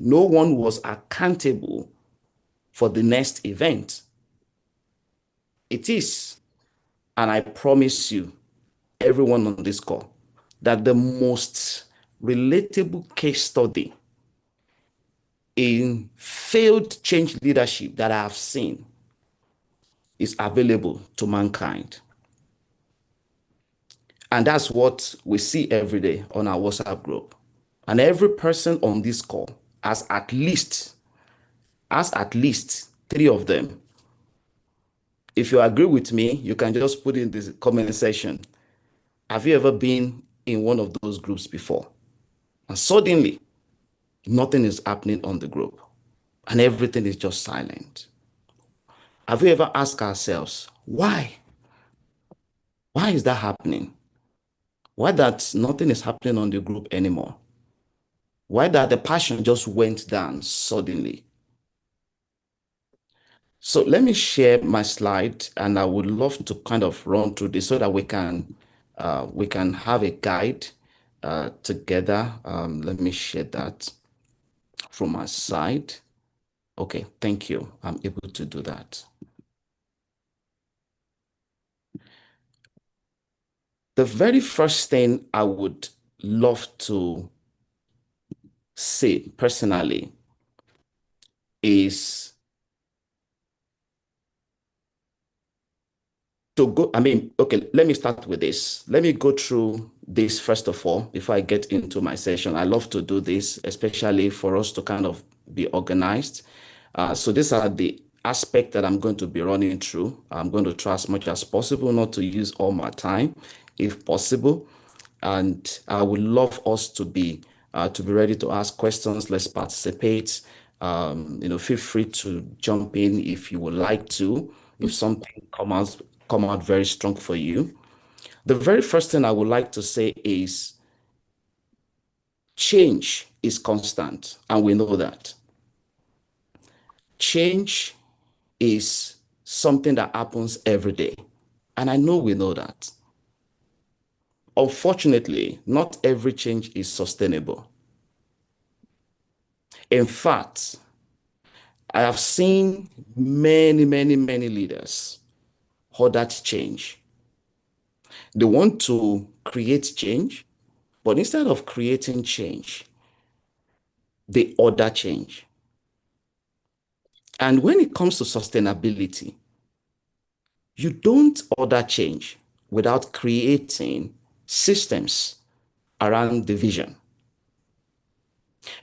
no one was accountable for the next event. It is, and I promise you, everyone on this call, that the most relatable case study in failed change leadership that I have seen is available to mankind. And that's what we see every day on our WhatsApp group. And every person on this call has at least three of them. If you agree with me, you can just put in this comment section. Have you ever been in one of those groups before? And suddenly, nothing is happening on the group and everything is just silent. Have we ever asked ourselves, why? Why is that happening? Why that nothing is happening on the group anymore? Why that the passion just went down suddenly? So let me share my slide, and I would love to kind of run through this so that we can have a guide together. Let me share that from my side. Okay, thank you. I'm able to do that. The very first thing I would love to say personally is to go. Okay, let me start with this. Let me go through this first of all before I get into my session. I love to do this, especially for us to kind of be organized. So these are the aspects that I'm going to be running through. I'm going to try as much as possible not to use all my time, if possible. And I would love us to be ready to ask questions. Let's participate. Feel free to jump in if you would like to, if something come out very strong for you. The very first thing I would like to say is change is constant, and we know that. Change is something that happens every day, and I know we know that. Unfortunately, not every change is sustainable. In fact, I have seen many, many, many leaders order change. They want to create change, but instead of creating change, they order change. And when it comes to sustainability, you don't order change without creating systems around the vision.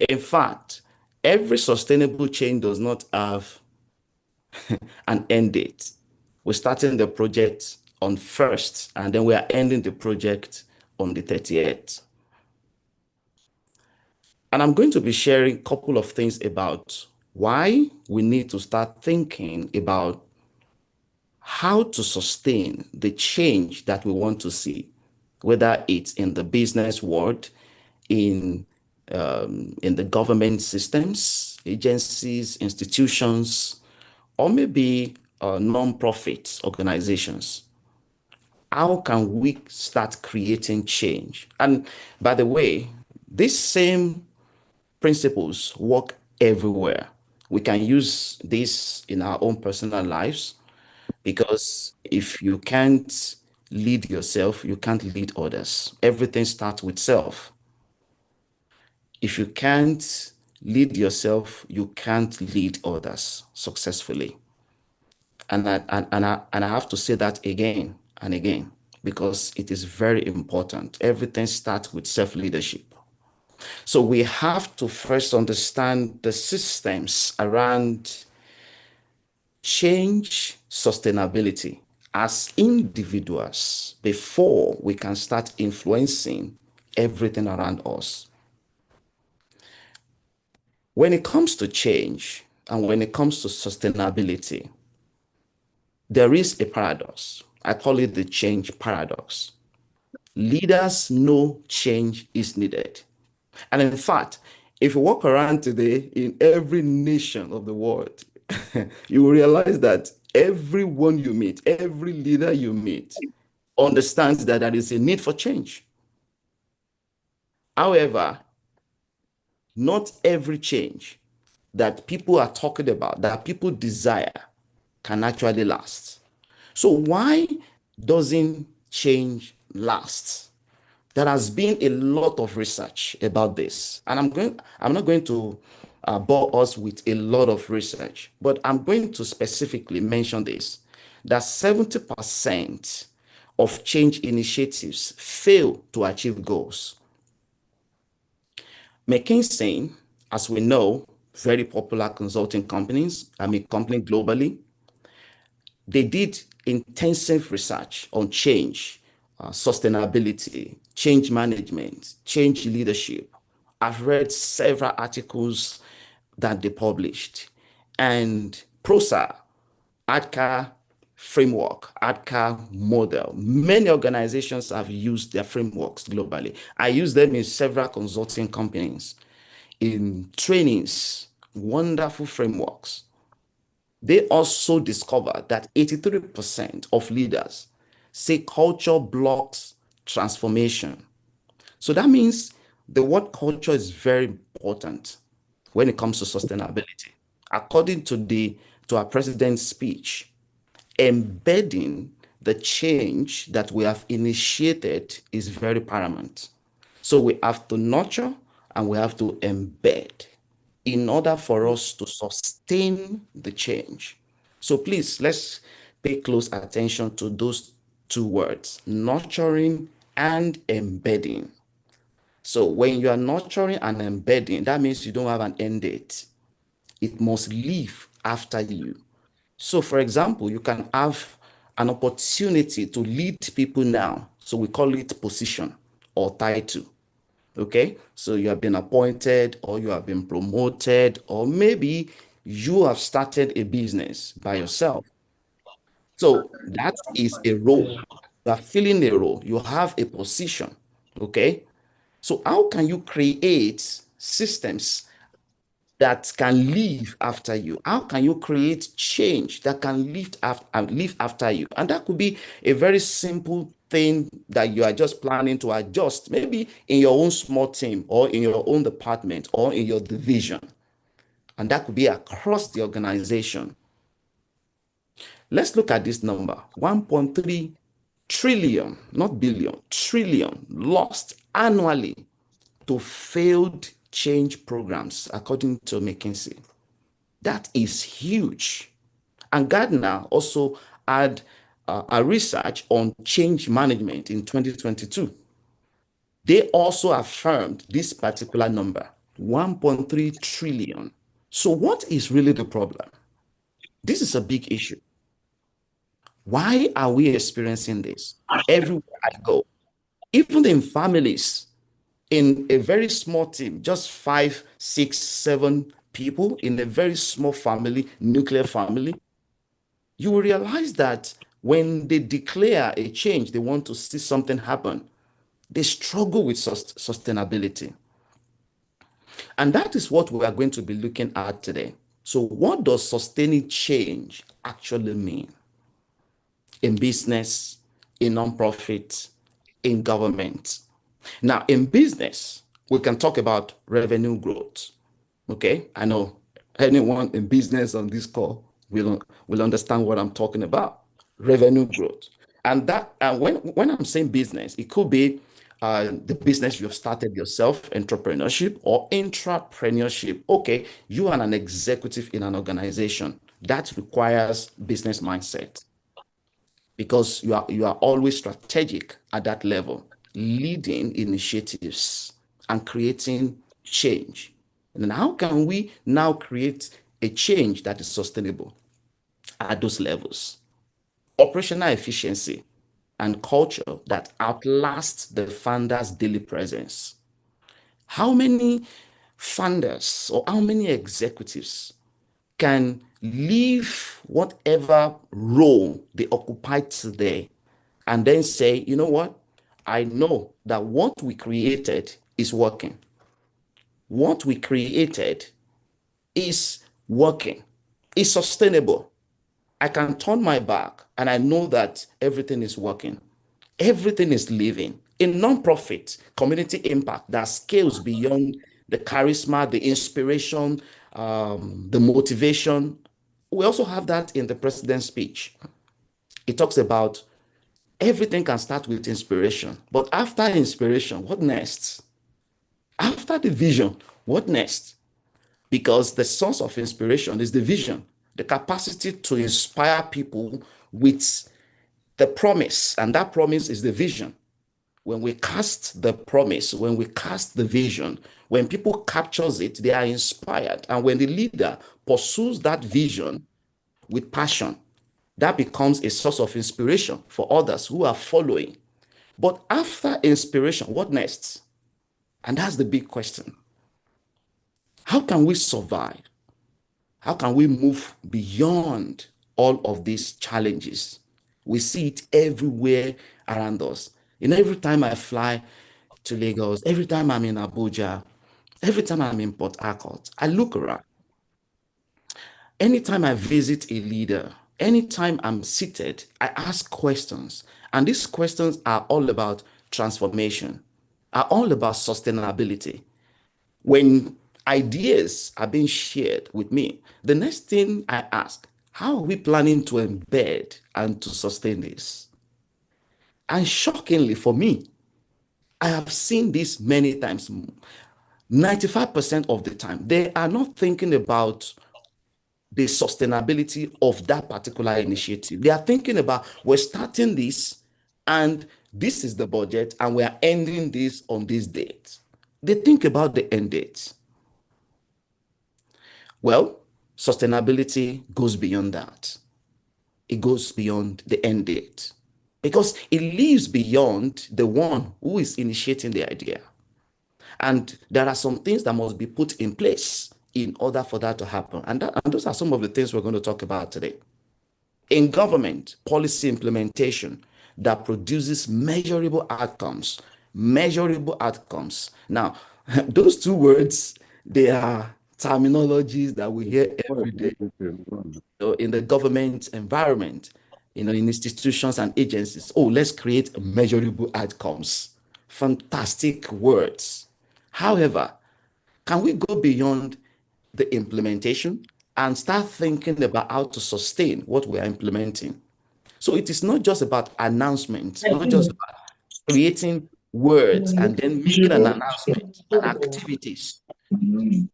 In fact, every sustainable change does not have an end date. We're starting the project on 1st, and then we are ending the project on the 30th. And I'm going to be sharing a couple of things about why we need to start thinking about how to sustain the change that we want to see, whether it's in the business world, in in the government systems, agencies, institutions, or maybe non-profit organizations. How can we start creating change? And by the way, these same principles work everywhere. We can use this in our own personal lives because if you can't lead yourself, you can't lead others. Everything starts with self. If you can't lead yourself, you can't lead others successfully. And I have to say that again and again because it is very important. Everything starts with self-leadership. So we have to first understand the systems around change sustainability as individuals before we can start influencing everything around us. When it comes to change and when it comes to sustainability, there is a paradox. I call it the change paradox. Leaders know change is needed. And in fact, if you walk around today in every nation of the world, you will realize that everyone you meet, every leader you meet, understands that there is a need for change. However, not every change that people are talking about, that people desire, can actually last. So why doesn't change last? There has been a lot of research about this, and I'm not going to bore us with a lot of research, but I'm going to specifically mention this, that 70% of change initiatives fail to achieve goals. McKinsey, as we know, very popular consulting companies, company globally, they did intensive research on change, sustainability, change management, change leadership. I've read several articles that they published. And PROSA, ADKAR framework, ADKAR model, many organizations have used their frameworks globally. I use them in several consulting companies, in trainings, wonderful frameworks. They also discovered that 83% of leaders say culture blocks transformation. So that means the word culture is very important when it comes to sustainability. According to our president's speech, embedding the change that we have initiated is very paramount. So we have to nurture and we have to embed in order for us to sustain the change. So please, let's pay close attention to those two words, nurturing and embedding. So when you are nurturing and embedding, that means you don't have an end date. It must live after you. So for example, you can have an opportunity to lead people now. So we call it position or title. Okay, so you have been appointed or you have been promoted, or maybe you have started a business by yourself. So that is a role. You are filling a role. You have a position. Okay, so how can you create systems that can live after you? How can you create change that can live after you? And that could be a very simple thing that you are just planning to adjust, maybe in your own small team or in your own department or in your division. And that could be across the organization. Let's look at this number, 1.3 trillion, not billion, trillion lost annually to failed change programs, according to McKinsey. That is huge. And Gardner also had a research on change management in 2022. They also affirmed this particular number, 1.3 trillion. So what is really the problem? This is a big issue. Why are we experiencing this? Everywhere I go, even in families, in a very small team, just 5, 6, 7 people in a very small family, nuclear family, you will realize that when they declare a change, they want to see something happen, they struggle with sustainability. And that is what we are going to be looking at today. So, what does sustaining change actually mean in business, in nonprofit, in government? Now, in business, we can talk about revenue growth. Okay, I know anyone in business on this call will understand what I'm talking about. Revenue growth, and when I'm saying business, it could be the business you've started yourself, entrepreneurship or intrapreneurship. Okay, you are an executive in an organization that requires business mindset because you are always strategic at that level, leading initiatives and creating change. And then how can we now create a change that is sustainable at those levels? Operational efficiency and culture that outlasts the founder's daily presence. How many founders or how many executives can leave whatever role they occupied today and then say, you know what? I know that what we created is working. What we created is working, is sustainable. I can turn my back and I know that everything is working. Everything is living. In nonprofit community impact that scales beyond the charisma, the inspiration, the motivation. We also have that in the president's speech. It talks about everything can start with inspiration, but after inspiration, what next? After the vision, what next? Because the source of inspiration is the vision, the capacity to inspire people with the promise, and that promise is the vision. When we cast the promise, when we cast the vision, when people captures it, they are inspired. And when the leader pursues that vision with passion, that becomes a source of inspiration for others who are following. But after inspiration, what next? And that's the big question. How can we survive? How can we move beyond all of these challenges? We see it everywhere around us. And every time I fly to Lagos, every time I'm in Abuja, every time I'm in Port Harcourt, I look around. Anytime I visit a leader, anytime I'm seated, I ask questions. And these questions are all about transformation, are all about sustainability. When ideas are being shared with me, the next thing I ask, how are we planning to embed and to sustain this? And shockingly for me, I have seen this many times. 95% of the time, they are not thinking about the sustainability of that particular initiative. They are thinking about, we're starting this and this is the budget and we're ending this on this date. They think about the end date. Well, sustainability goes beyond that. It goes beyond the end date because it lives beyond the one who is initiating the idea. And there are some things that must be put in place in order for that to happen. And those are some of the things we're going to talk about today. In government, policy implementation that produces measurable outcomes. Measurable outcomes. Now, those two words, they are terminologies that we hear every day. So in the government environment, in institutions and agencies, oh, let's create measurable outcomes. Fantastic words. However, can we go beyond the implementation and start thinking about how to sustain what we are implementing? So it is not just about announcements, not just about creating words and then making an announcement and activities.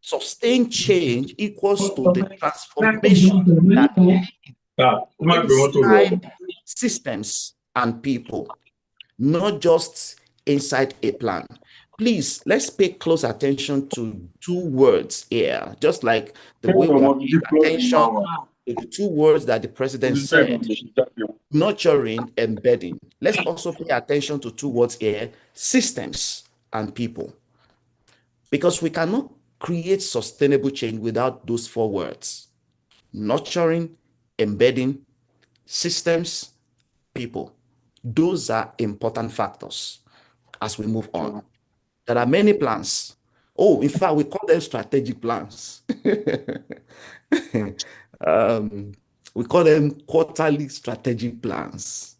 Sustained change equals to the transformation that inside systems and people, not just inside a plan. Please, let's pay close attention to two words here, just like the way we are paying attention to the two words that the president said, nurturing, embedding. Let's also pay attention to two words here, systems and people. Because we cannot create sustainable change without those four words, nurturing, embedding, systems, people. Those are important factors as we move on. There are many plans. Oh, in fact, we call them strategic plans. We call them quarterly strategic plans.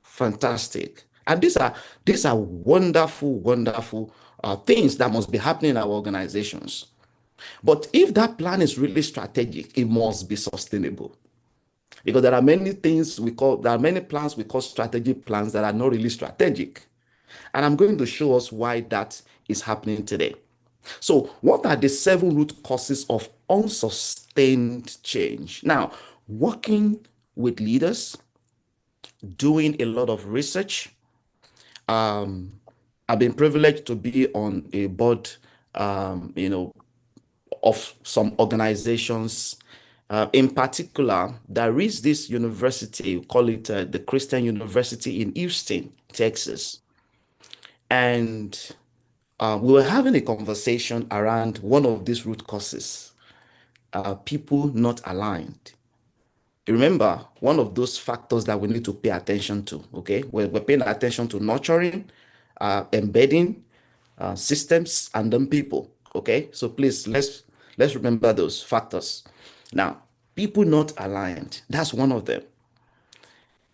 Fantastic. And these are wonderful, wonderful things that must be happening in our organizations. But if that plan is really strategic, it must be sustainable. Because there are many plans we call strategic plans that are not really strategic. And I'm going to show us why that is happening today. So, what are the 7 root causes of unsustained change? Now, working with leaders, doing a lot of research. I've been privileged to be on a board, of some organizations. In particular, there is this university, we call it the Christian University in Houston, Texas. And we were having a conversation around one of these root causes, people not aligned. Remember, one of those factors that we need to pay attention to, okay? We're paying attention to nurturing, embedding, systems, and then people, okay? So please, let's remember those factors. Now, people not aligned, that's one of them.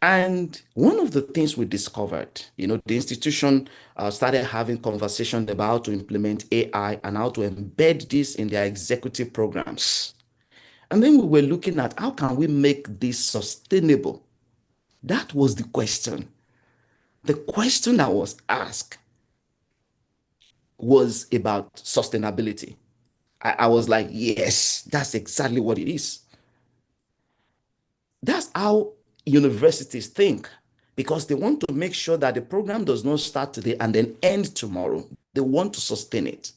And one of the things we discovered, the institution started having conversation about how to implement AI and how to embed this in their executive programs. And then we were looking at how can we make this sustainable? That was the question. The question that was asked was about sustainability. I was like, yes, that's exactly what it is. That's how universities think, because they want to make sure that the program does not start today and then end tomorrow. They want to sustain it.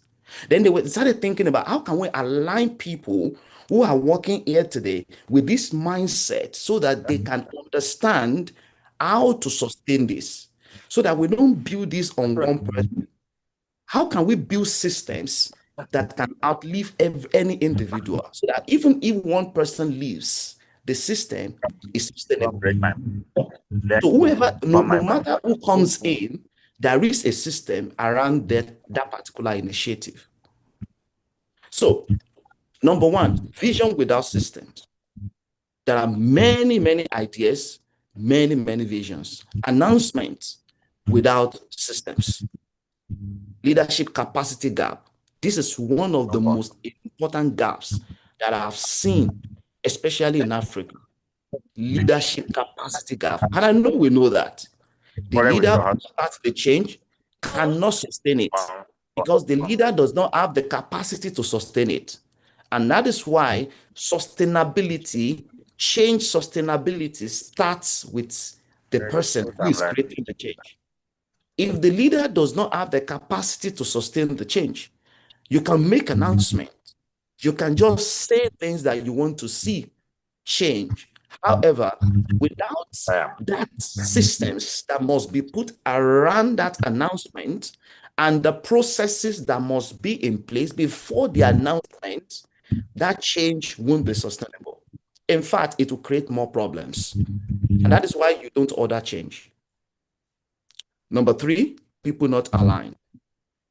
Then they started thinking about how can we align people who are working here today with this mindset so that they can understand how to sustain this, so that we don't build this on one person. How can we build systems that can outlive any individual so that even if one person leaves, the system is sustainable? So whoever, no matter who comes in, there is a system around that particular initiative. So, number one, vision without systems. There are many, many ideas, many, many visions. Announcements without systems. Leadership capacity gap. This is one of the most important gaps that I have seen, especially in Africa. Leadership capacity gap. And I know we know that. The leader who starts the change cannot sustain it because the leader does not have the capacity to sustain it. And that is why sustainability, change sustainability starts with the person who is creating the change. If the leader does not have the capacity to sustain the change, you can make announcements. You can just say things that you want to see change. However, without that systems that must be put around that announcement and the processes that must be in place before the announcement, that change won't be sustainable. In fact, it will create more problems. And that is why you don't order change. Number three, people not aligned.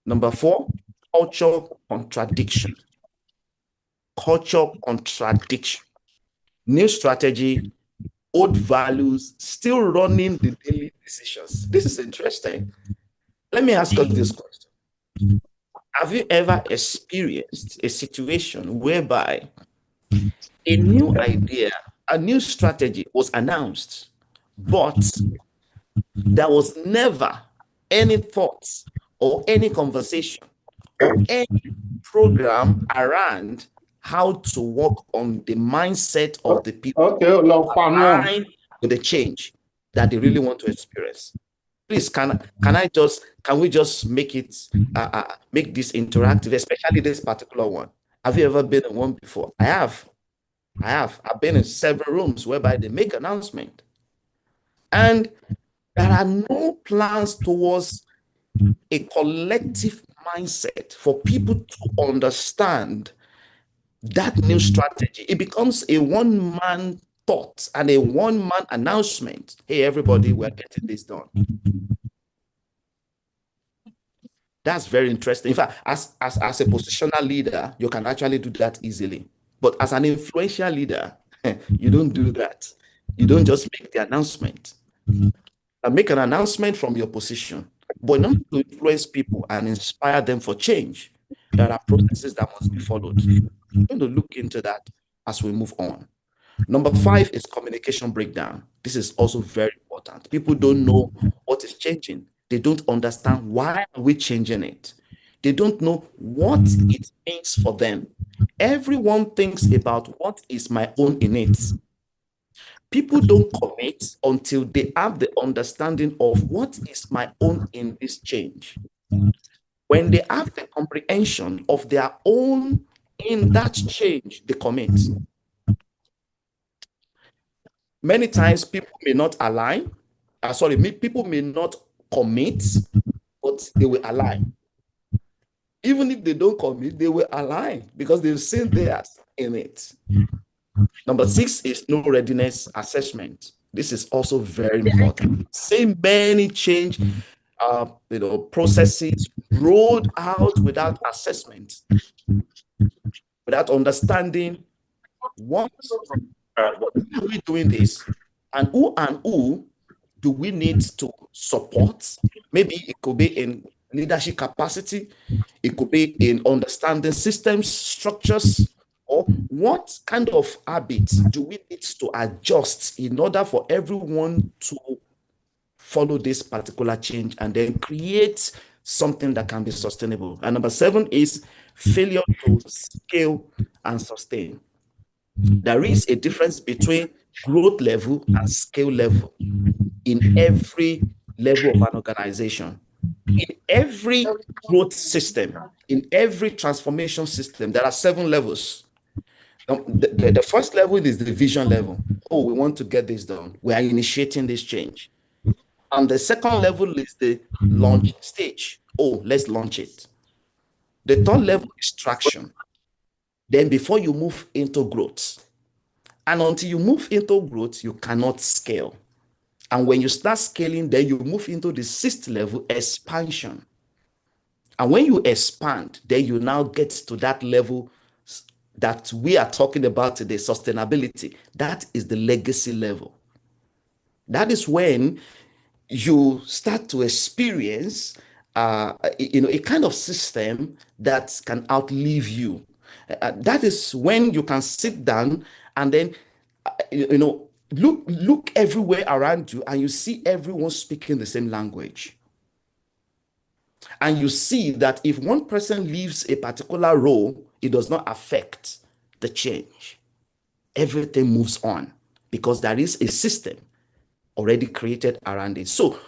Number four, culture contradiction. Culture contradiction. New strategy, old values, still running the daily decisions. This is interesting. Let me ask us this question. Have you ever experienced a situation whereby a new idea, a new strategy was announced, but there was never any thoughts or any conversation or any program around how to work on the mindset of the people aligned with the change that they really want to experience? Please, can we just make it make this interactive, especially this particular one? Have you ever been in one before? I have. I've been in several rooms whereby they make announcement, and there are no plans towards a collective mindset for people to understand that new strategy. It becomes a one-man thought and a one-man announcement. Hey, everybody, we're getting this done. That's very interesting. In fact, as a positional leader, you can actually do that easily. But as an influential leader, you don't do that. You don't just make the announcement. Make an announcement from your position, but not to influence people and inspire them for change. There are processes that must be followed. I'm going to look into that as we move on. Number five is communication breakdown. This is also very important. People don't know what is changing. They don't understand why are we changing it. They don't know what it means for them. Everyone thinks about what is my own in it. People don't commit until they have the understanding of what is my own in this change. When they have the comprehension of their own in that change, they commit. Many times people may not align. People may not commit, but they will align. Even if they don't commit, they will align because they've seen theirs in it. Number six is no readiness assessment. This is also very important. Same many change processes rolled out without assessment, without understanding why are we doing this? and who do we need to support? Maybe it could be in leadership capacity, it could be in understanding systems, structures, or what kind of habits do we need to adjust in order for everyone to follow this particular change and then create something that can be sustainable. And number 7 is failure to scale and sustain. There is a difference between growth level and scale level in every level of an organization. In every growth system, in every transformation system, there are 7 levels. The first level is the vision level. Oh, we want to get this done. We are initiating this change. And the second level is the launch stage. Oh, let's launch it. The third level is traction. Then before you move into growth. And until you move into growth, you cannot scale. And when you start scaling, then you move into the 6th level, expansion. And when you expand, then you now get to that level that we are talking about today, sustainability. That is the legacy level. That is when you start to experience a kind of system that can outlive you. That is when you can sit down and then look everywhere around you and you see everyone speaking the same language. And you see that if one person leaves a particular role, it does not affect the change. Everything moves on because there is a system already created around it. So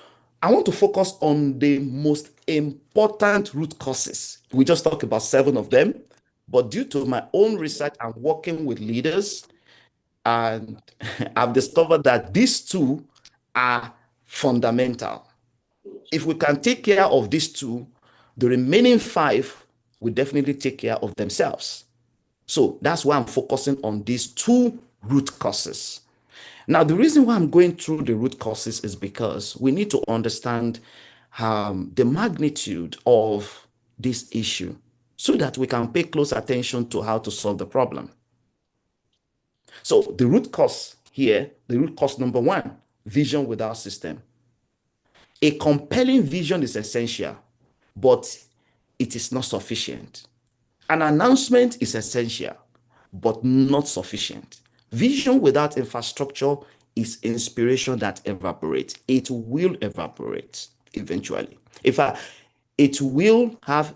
I want to focus on the most important root causes. We just talked about 7 of them, but due to my own research and working with leaders, and I've discovered that these 2 are fundamental. If we can take care of these 2, the remaining 5 will definitely take care of themselves. So that's why I'm focusing on these 2 root causes. Now, the reason why I'm going through the root causes is because we need to understand the magnitude of this issue so that we can pay close attention to how to solve the problem. So the root cause here, the root cause number 1, vision without system. A compelling vision is essential, but it is not sufficient. An announcement is essential, but not sufficient. Vision without infrastructure is inspiration that evaporates. It will evaporate eventually. In fact, it will have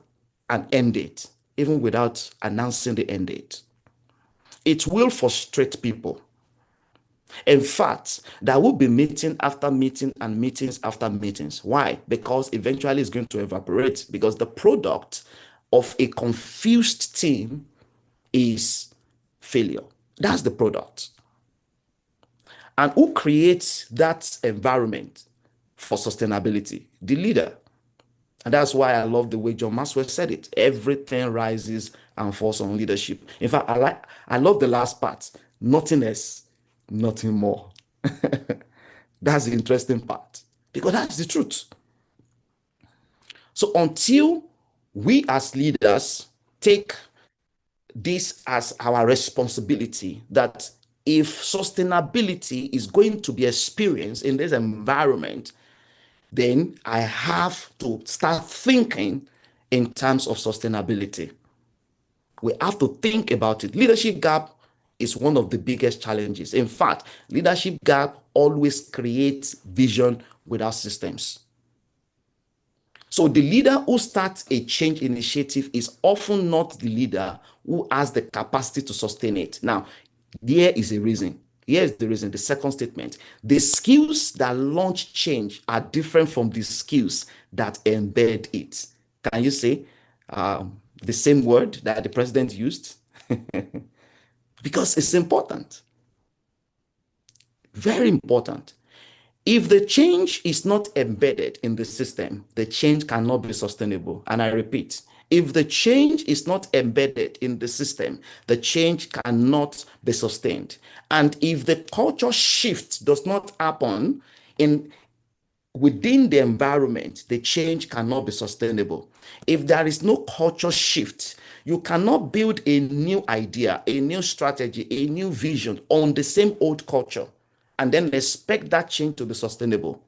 an end date, even without announcing the end date. It will frustrate people. In fact, there will be meeting after meeting and meetings after meetings. Why? Because eventually it's going to evaporate, because the product of a confused team is failure. That's the product. And who creates that environment for sustainability? The leader. And that's why I love the way John Maxwell said it. Everything rises and falls on leadership. In fact, I love the last part. Nothing less, nothing more. That's the interesting part, because that's the truth. So until we as leaders take this as our responsibility, that if sustainability is going to be experienced in this environment, then I have to start thinking in terms of sustainability. We have to think about it. Leadership gap is one of the biggest challenges. In fact, leadership gap always creates vision without systems. So the leader who starts a change initiative is often not the leader who has the capacity to sustain it. Now, there is a reason. Here's the reason, the second statement. The skills that launch change are different from the skills that embed it. Can you say the same word that the president used? Because it's important. Very important. If the change is not embedded in the system, the change cannot be sustainable. And I repeat, if the change is not embedded in the system, the change cannot be sustained. And if the culture shift does not happen within the environment, the change cannot be sustainable. If there is no culture shift, you cannot build a new idea, a new strategy, a new vision on the same old culture. and then expect that change to be sustainable,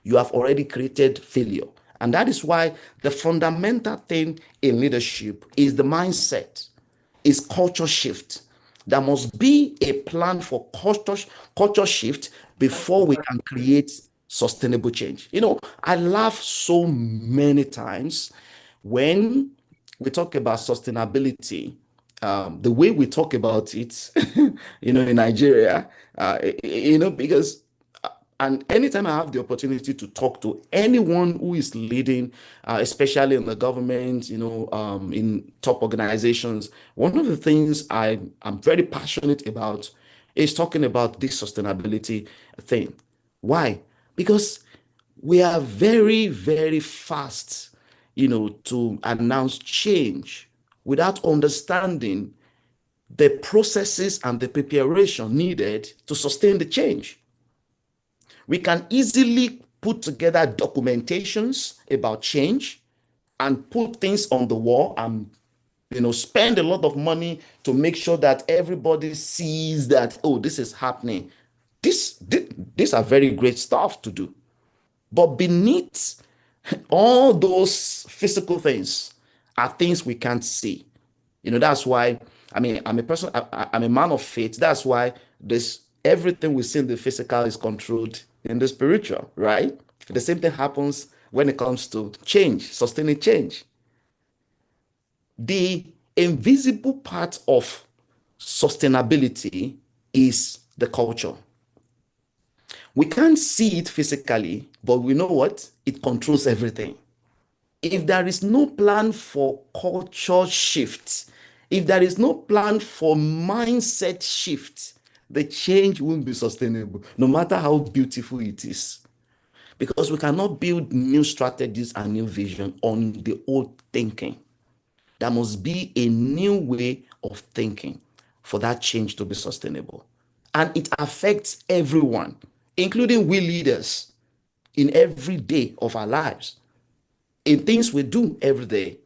you have already created failure. And that is why the fundamental thing in leadership is the mindset, is culture shift. There must be a plan for culture shift before we can create sustainable change. I laugh so many times when we talk about sustainability, the way we talk about it, in Nigeria, because and anytime I have the opportunity to talk to anyone who is leading, especially in the government, in top organizations, one of the things I'm very passionate about is talking about this sustainability thing. Why? Because we are very, very fast, to announce change without understanding the processes and the preparation needed to sustain the change. We can easily put together documentations about change and put things on the wall and spend a lot of money to make sure that everybody sees that, oh, this is happening. These are very great stuff to do. But beneath all those physical things are things we can't see. That's why, I'm a man of faith. That's why this everything we see in the physical is controlled in the spiritual, right? The same thing happens when it comes to change, sustaining change. The invisible part of sustainability is the culture. We can't see it physically, but we know what? It controls everything. If there is no plan for culture shift, if there is no plan for mindset shift, the change won't be sustainable, no matter how beautiful it is. Because we cannot build new strategies and new vision on the old thinking. There must be a new way of thinking for that change to be sustainable. And it affects everyone, including we leaders, in every day of our lives. In things we do every day,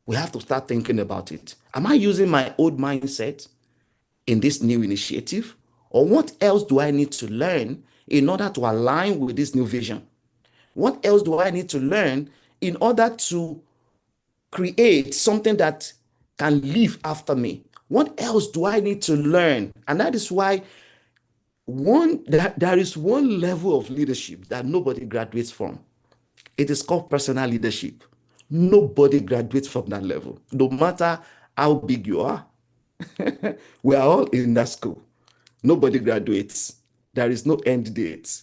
we have to start thinking about it. Am I using my old mindset in this new initiative? Or what else do I need to learn in order to align with this new vision? What else do I need to learn in order to create something that can live after me? What else do I need to learn? And that is why there is one level of leadership that nobody graduates from. It is called personal leadership. Nobody graduates from that level, no matter how big you are. We are all in that school. Nobody graduates. There is no end date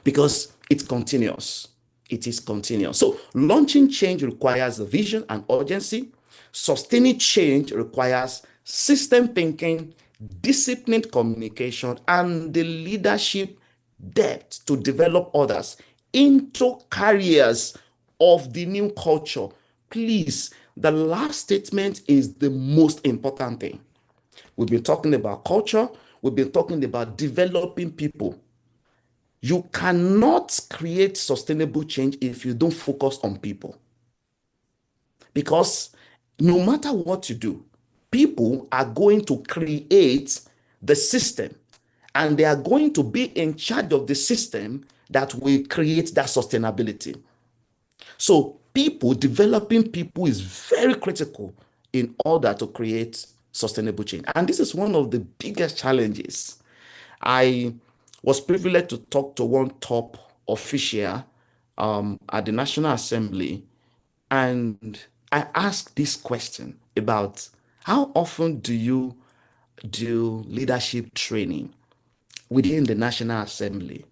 because it's continuous. It is continuous. So launching change requires a vision and urgency. Sustaining change requires system thinking, disciplined communication, and the leadership depth to develop others into carriers of the new culture. Please, the last statement is the most important thing. We've been talking about culture. We've been talking about developing people. You cannot create sustainable change if you don't focus on people. Because no matter what you do, people are going to create the system and they are going to be in charge of the system that will create that sustainability. So developing people is very critical in order to create sustainable change. And this is one of the biggest challenges. I was privileged to talk to one top official at the National Assembly, and I asked this question about how often do you do leadership training within the National Assembly?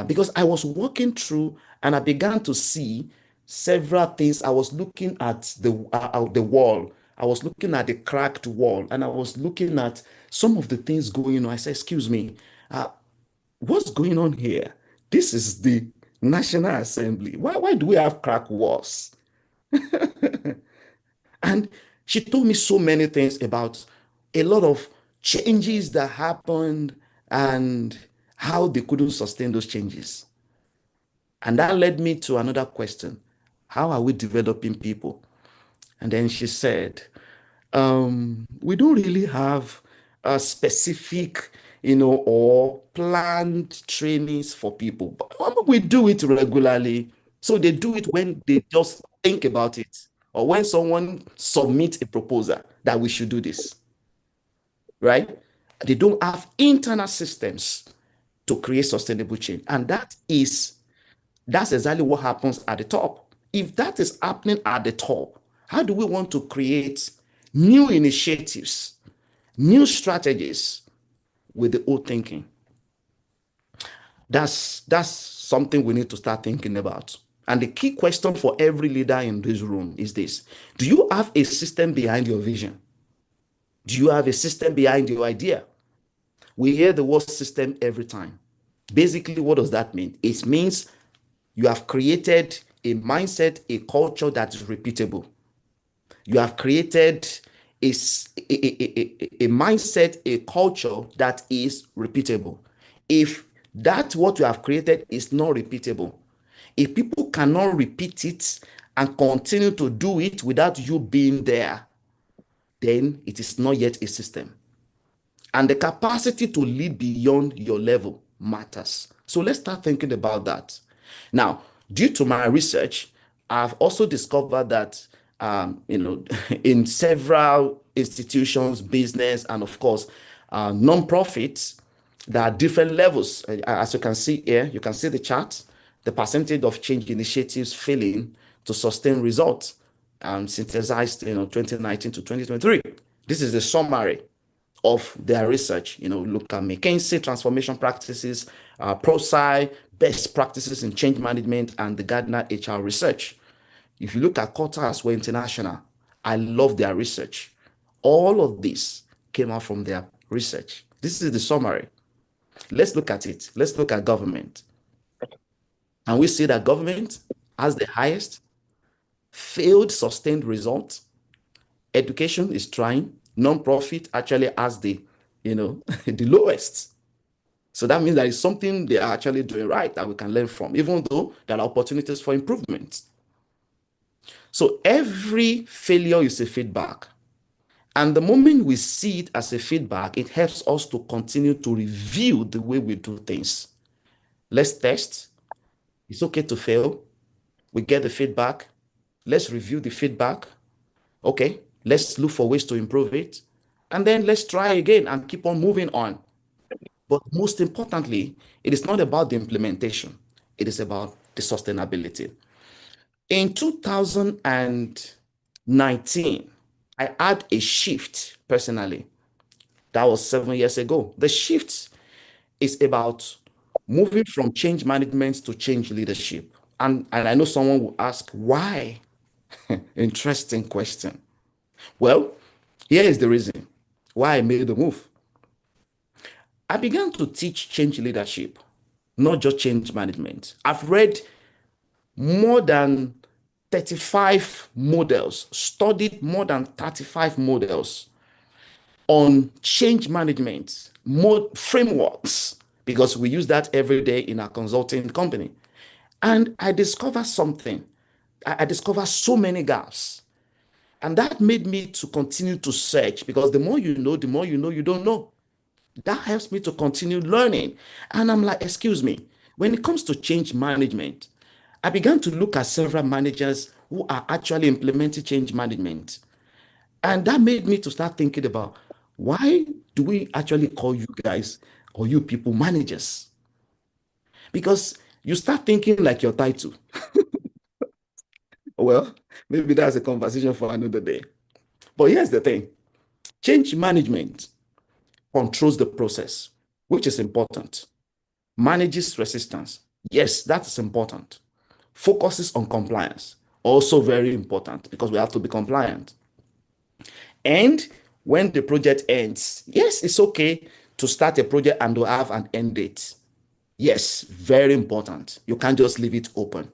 Because I was walking through and I began to see several things. I was looking at the wall. I was looking at the cracked wall, and I was looking at some of the things going on. I said, "Excuse me, what's going on here? This is the National Assembly. Why do we have cracked walls?" And she told me so many things about a lot of changes that happened and how they couldn't sustain those changes. And that led me to another question. How are we developing people? And then she said, we don't really have a specific, or planned trainings for people. But we do it regularly. So they do it when they just think about it, or when someone submits a proposal that we should do this, right? They don't have internal systems to create sustainable change. And that's exactly what happens at the top. If that is happening at the top, how do we want to create new initiatives, new strategies with the old thinking? That's something we need to start thinking about. And the key question for every leader in this room is this: do you have a system behind your vision? Do you have a system behind your idea? We hear the word system every time. Basically, what does that mean? It means you have created a mindset, a culture that is repeatable. You have created a mindset, a culture that is repeatable. If that what you have created is not repeatable, if people cannot repeat it and continue to do it without you being there, then it is not yet a system. And the capacity to lead beyond your level matters. So let's start thinking about that. Now, due to my research, I've also discovered that, in several institutions, business, and of course, non-profits, there are different levels. As you can see here, you can see the chart, the percentage of change initiatives failing to sustain results, synthesized, 2019 to 2023. This is the summary of their research. Look at McKinsey transformation practices, ProSci, best practices in change management, and the Gardner HR research. If you look at Qatar as well international, I love their research. All of this came out from their research. This is the summary. Let's look at it. Let's look at government. And we see that government has the highest failed sustained results. Education is trying. Non-profit actually has the the lowest. So that means there is something they are actually doing right that we can learn from, even though there are opportunities for improvement. So every failure is a feedback. And the moment we see it as a feedback, it helps us to continue to review the way we do things. Let's test. It's okay to fail. We get the feedback. Let's review the feedback. Okay, let's look for ways to improve it. And then let's try again and keep on moving on. But most importantly, it is not about the implementation. It is about the sustainability. In 2019, I had a shift personally. That was 7 years ago. The shift is about moving from change management to change leadership. And I know someone will ask, why? Interesting question. Well, here is the reason why I made the move. I began to teach change leadership, not just change management. I've read more than 35 models, studied more than 35 models on change management, frameworks, because we use that every day in our consulting company. And I discovered something. I discovered so many gaps. And that made me to continue to search, because the more you know, the more you know you don't know. That helps me to continue learning. And I'm like, excuse me, when it comes to change management, I began to look at several managers who are actually implementing change management. And that made me to start thinking about, why do we actually call you guys or you people managers? Because you start thinking like your title. Well, maybe that's a conversation for another day. But here's the thing: change management controls the process, which is important. Manages resistance. Yes, that is important. Focuses on compliance. Also very important, because we have to be compliant. And when the project ends, yes, it's okay to start a project and to have an end date. Yes, very important. You can't just leave it open.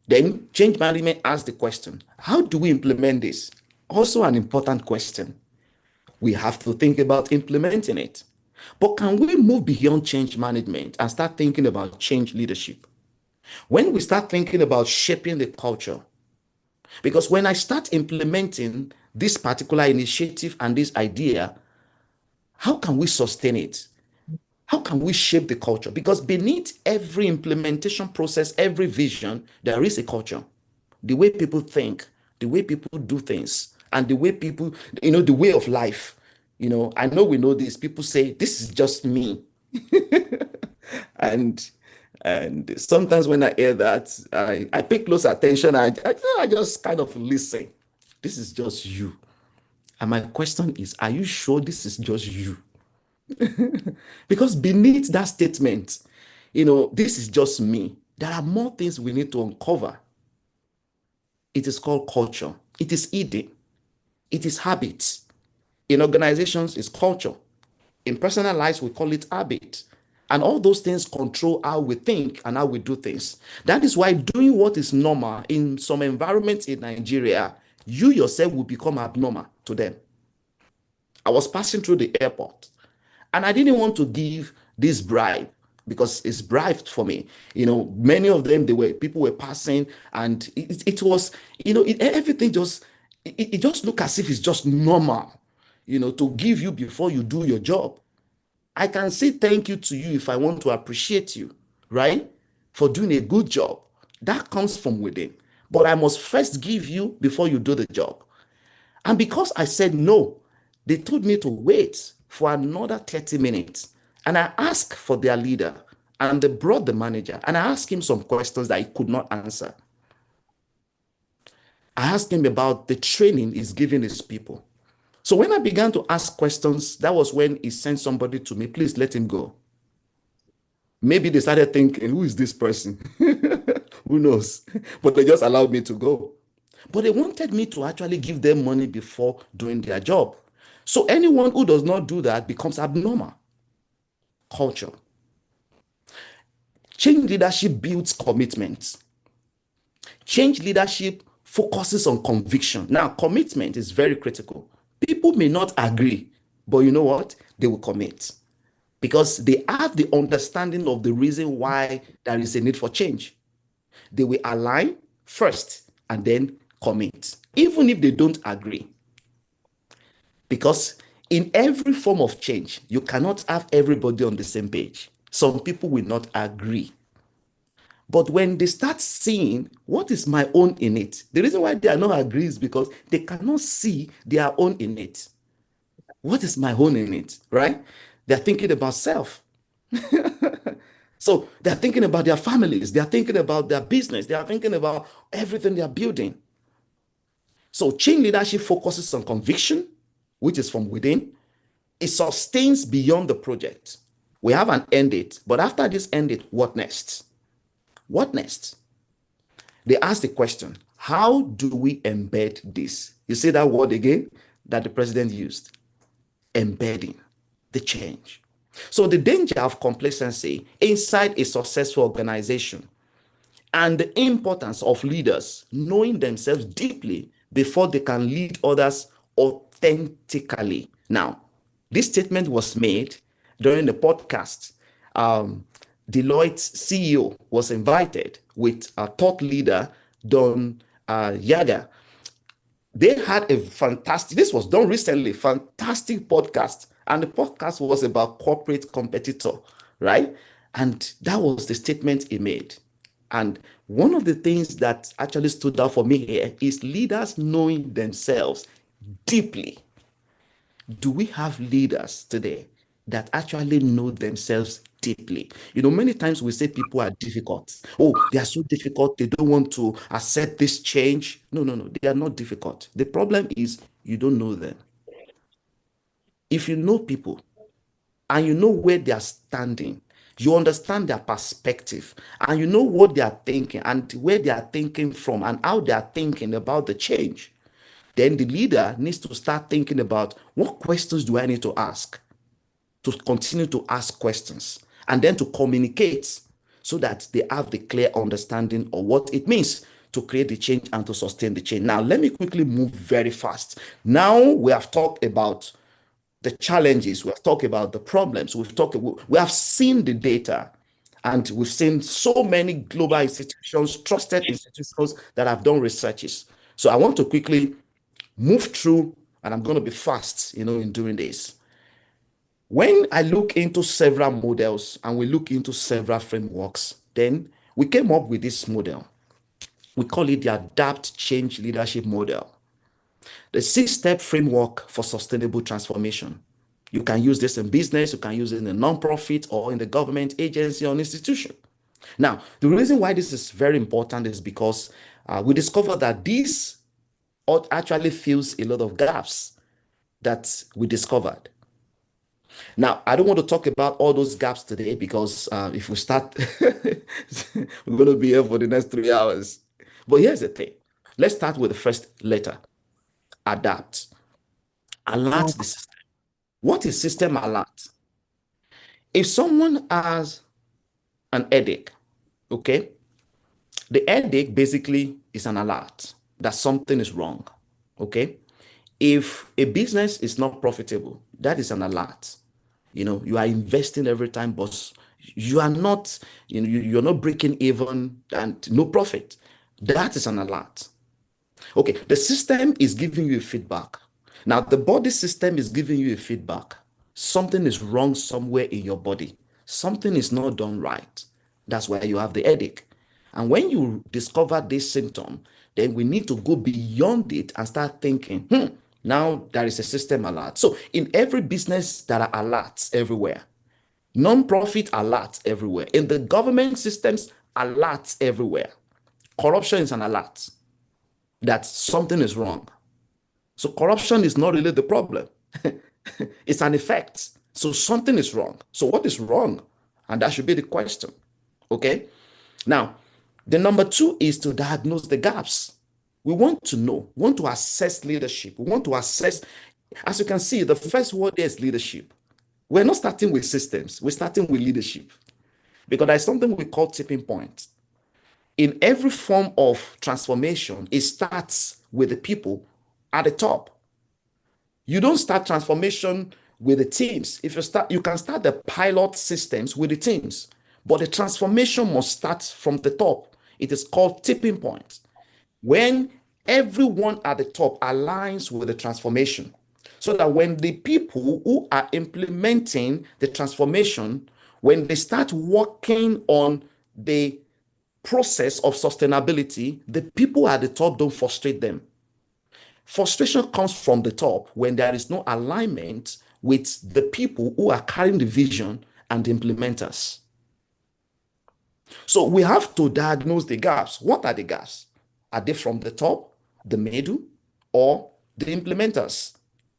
Then change management asks the question, how do we implement this? Also an important question. We have to think about implementing it. But can we move beyond change management and start thinking about change leadership? When we start thinking about shaping the culture, because when I start implementing this particular initiative and this idea, how can we sustain it? How can we shape the culture? Because beneath every implementation process, every vision, there is a culture. The way people think, the way people do things, and the way people, the way of life. I know we know this. People say, this is just me. And sometimes when I hear that, I pay close attention. I just kind of listen. This is just you. And my question is, are you sure this is just you? Because beneath that statement, this is just me, there are more things we need to uncover. It is called culture. It is eating. It is habits. In organizations, it's culture. In personal lives, we call it habit. And all those things control how we think and how we do things. That is why doing what is normal in some environments in Nigeria, you yourself will become abnormal to them. I was passing through the airport and I didn't want to give this bribe because it's bribed for me. Many of them, people were passing, and it was, everything just, it just looked as if it's just normal, to give you before you do your job. I can say thank you to you if I want to appreciate you, right? For doing a good job. That comes from within. But I must first give you before you do the job. And because I said no, they told me to wait for another 30 minutes. And I asked for their leader, and they brought the manager, and I asked him some questions that he could not answer. I asked him about the training he's giving his people. So when I began to ask questions, that was when he sent somebody to me, please let him go. Maybe they started thinking, who is this person? Who knows? But they just allowed me to go. But they wanted me to actually give them money before doing their job. So anyone who does not do that becomes abnormal. Culture. Change leadership builds commitment. Change leadership focuses on conviction. Now, commitment is very critical. People may not agree, but you know what? They will commit because they have the understanding of the reason why there is a need for change. They will align first and then commit, even if they don't agree. Because in every form of change, you cannot have everybody on the same page. Some people will not agree. But when they start seeing what is my own in it, the reason why they are not agree is because they cannot see their own in it. What is my own in it, right? They're thinking about self. So they're thinking about their families. They're thinking about their business. They are thinking about everything they're building. So change leadership focuses on conviction, which is from within. It sustains beyond the project. We have an end date, but after this end date, what next? What next? They ask the question, how do we embed this? You see that word again that the president used, embedding the change. So the danger of complacency inside a successful organization and the importance of leaders knowing themselves deeply before they can lead others authentically. Now, this statement was made during the podcast. Deloitte's CEO was invited with a thought leader, Don Yaga. They had a fantastic, this was done recently, fantastic podcast. And the podcast was about corporate competitor, right? And that was the statement he made. And one of the things that actually stood out for me here is leaders knowing themselves deeply. Do we have leaders today that actually know themselves deeply? Many times we say people are difficult. Oh, they are so difficult. They don't want to accept this change. No, no, no. They are not difficult. The problem is you don't know them. If you know people and you know where they are standing, you understand their perspective and you know what they are thinking and where they are thinking from and how they are thinking about the change, then the leader needs to start thinking about what questions do I need to ask, to continue to ask questions and then to communicate so that they have the clear understanding of what it means to create the change and to sustain the change. Now, let me quickly move very fast. Now we have talked about the challenges, we have talked about the problems, we have seen the data, and we've seen so many global institutions, trusted institutions that have done researches. So I want to quickly move through, and I'm going to be fast, in doing this. When I look into several models and we look into several frameworks, then we came up with this model. We call it the Adapt Change Leadership Model, the 6-step framework for sustainable transformation. You can use this in business, you can use it in a nonprofit or in the government agency or institution. Now, the reason why this is very important is because we discovered that this actually fills a lot of gaps that we discovered. Now, I don't want to talk about all those gaps today because if we start, we're going to be here for the next 3 hours. But here's the thing. Let's start with the first letter, adapt. Alert the system. What is system alert? If someone has an headache, okay, the headache basically is an alert that something is wrong, okay? If a business is not profitable, that is an alert. You are investing every time, but you are not, you're not breaking even and no profit. That is an alert. Okay, the system is giving you a feedback. Now, the body system is giving you a feedback. Something is wrong somewhere in your body. Something is not done right. That's why you have the headache. And when you discover this symptom, then we need to go beyond it and start thinking, now there is a system alert. So in every business, there are alerts everywhere. Non-profit alerts everywhere. In the government systems, alerts everywhere. Corruption is an alert that something is wrong. So corruption is not really the problem. It's an effect. So something is wrong. So what is wrong? And that should be the question. Okay. Now, the number 2 is to diagnose the gaps. We want to know, we want to assess leadership. We want to assess, as you can see, the first word there is leadership. We're not starting with systems, we're starting with leadership. Because there's something we call tipping point. In every form of transformation, it starts with the people at the top. You don't start transformation with the teams. If you can start the pilot systems with the teams, but the transformation must start from the top. It is called tipping point. When everyone at the top aligns with the transformation, so that when the people who are implementing the transformation, when they start working on the process of sustainability, the people at the top don't frustrate them. Frustration comes from the top when there is no alignment with the people who are carrying the vision and the implementers. So we have to diagnose the gaps. What are the gaps? Are they from the top, the middle, or the implementers?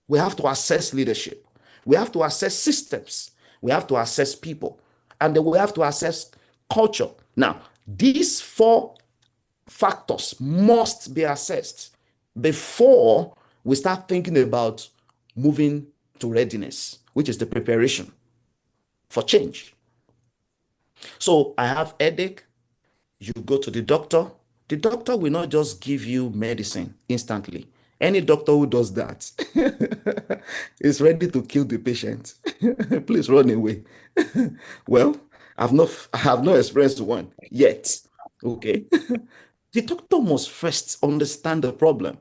We have to assess leadership. We have to assess systems. We have to assess people. And then we have to assess culture. Now, these 4 factors must be assessed before we start thinking about moving to readiness, which is the preparation for change. So I have headache, you go to the doctor. The doctor will not just give you medicine instantly. Any doctor who does that is ready to kill the patient. Please run away. Well, I have not experienced one yet. Okay. The doctor must first understand the problem.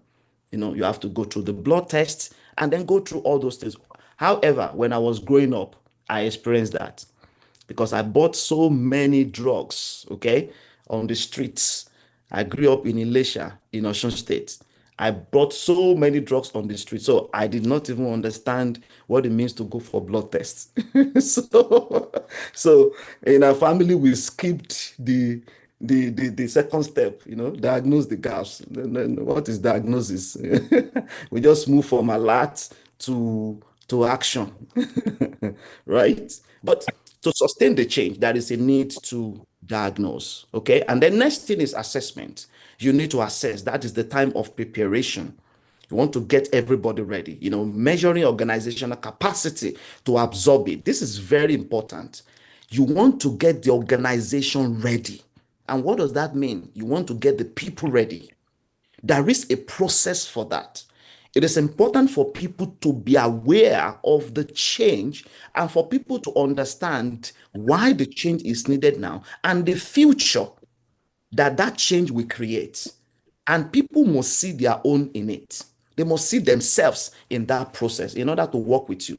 You have to go through the blood tests and then go through all those things. However, when I was growing up, I experienced that because I bought so many drugs, okay, on the streets. I grew up in Elisha, in Osun State. I bought so many drugs on the street, so I did not even understand what it means to go for blood tests. so in our family, we skipped the second step, diagnose the gaps. What is diagnosis? We just move from alert to action, right? But to sustain the change, there is a need to diagnose, okay? And the next thing is assessment. You need to assess. That is the time of preparation. You want to get everybody ready, measuring organizational capacity to absorb it. This is very important. You want to get the organization ready. And what does that mean? You want to get the people ready. There is a process for that. It is important for people to be aware of the change and for people to understand why the change is needed now and the future that change will create. And people must see their own in it. They must see themselves in that process in order to work with you.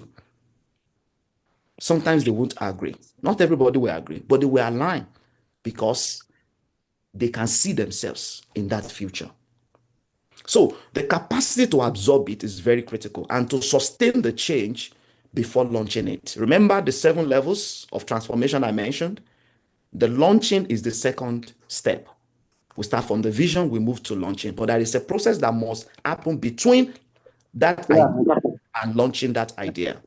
Sometimes they won't agree. Not everybody will agree, but they will align because they can see themselves in that future. So the capacity to absorb it is very critical and to sustain the change before launching it. Remember the 7 levels of transformation I mentioned? The launching is the second step. We start from the vision, we move to launching, but there is a process that must happen between that idea and launching that idea.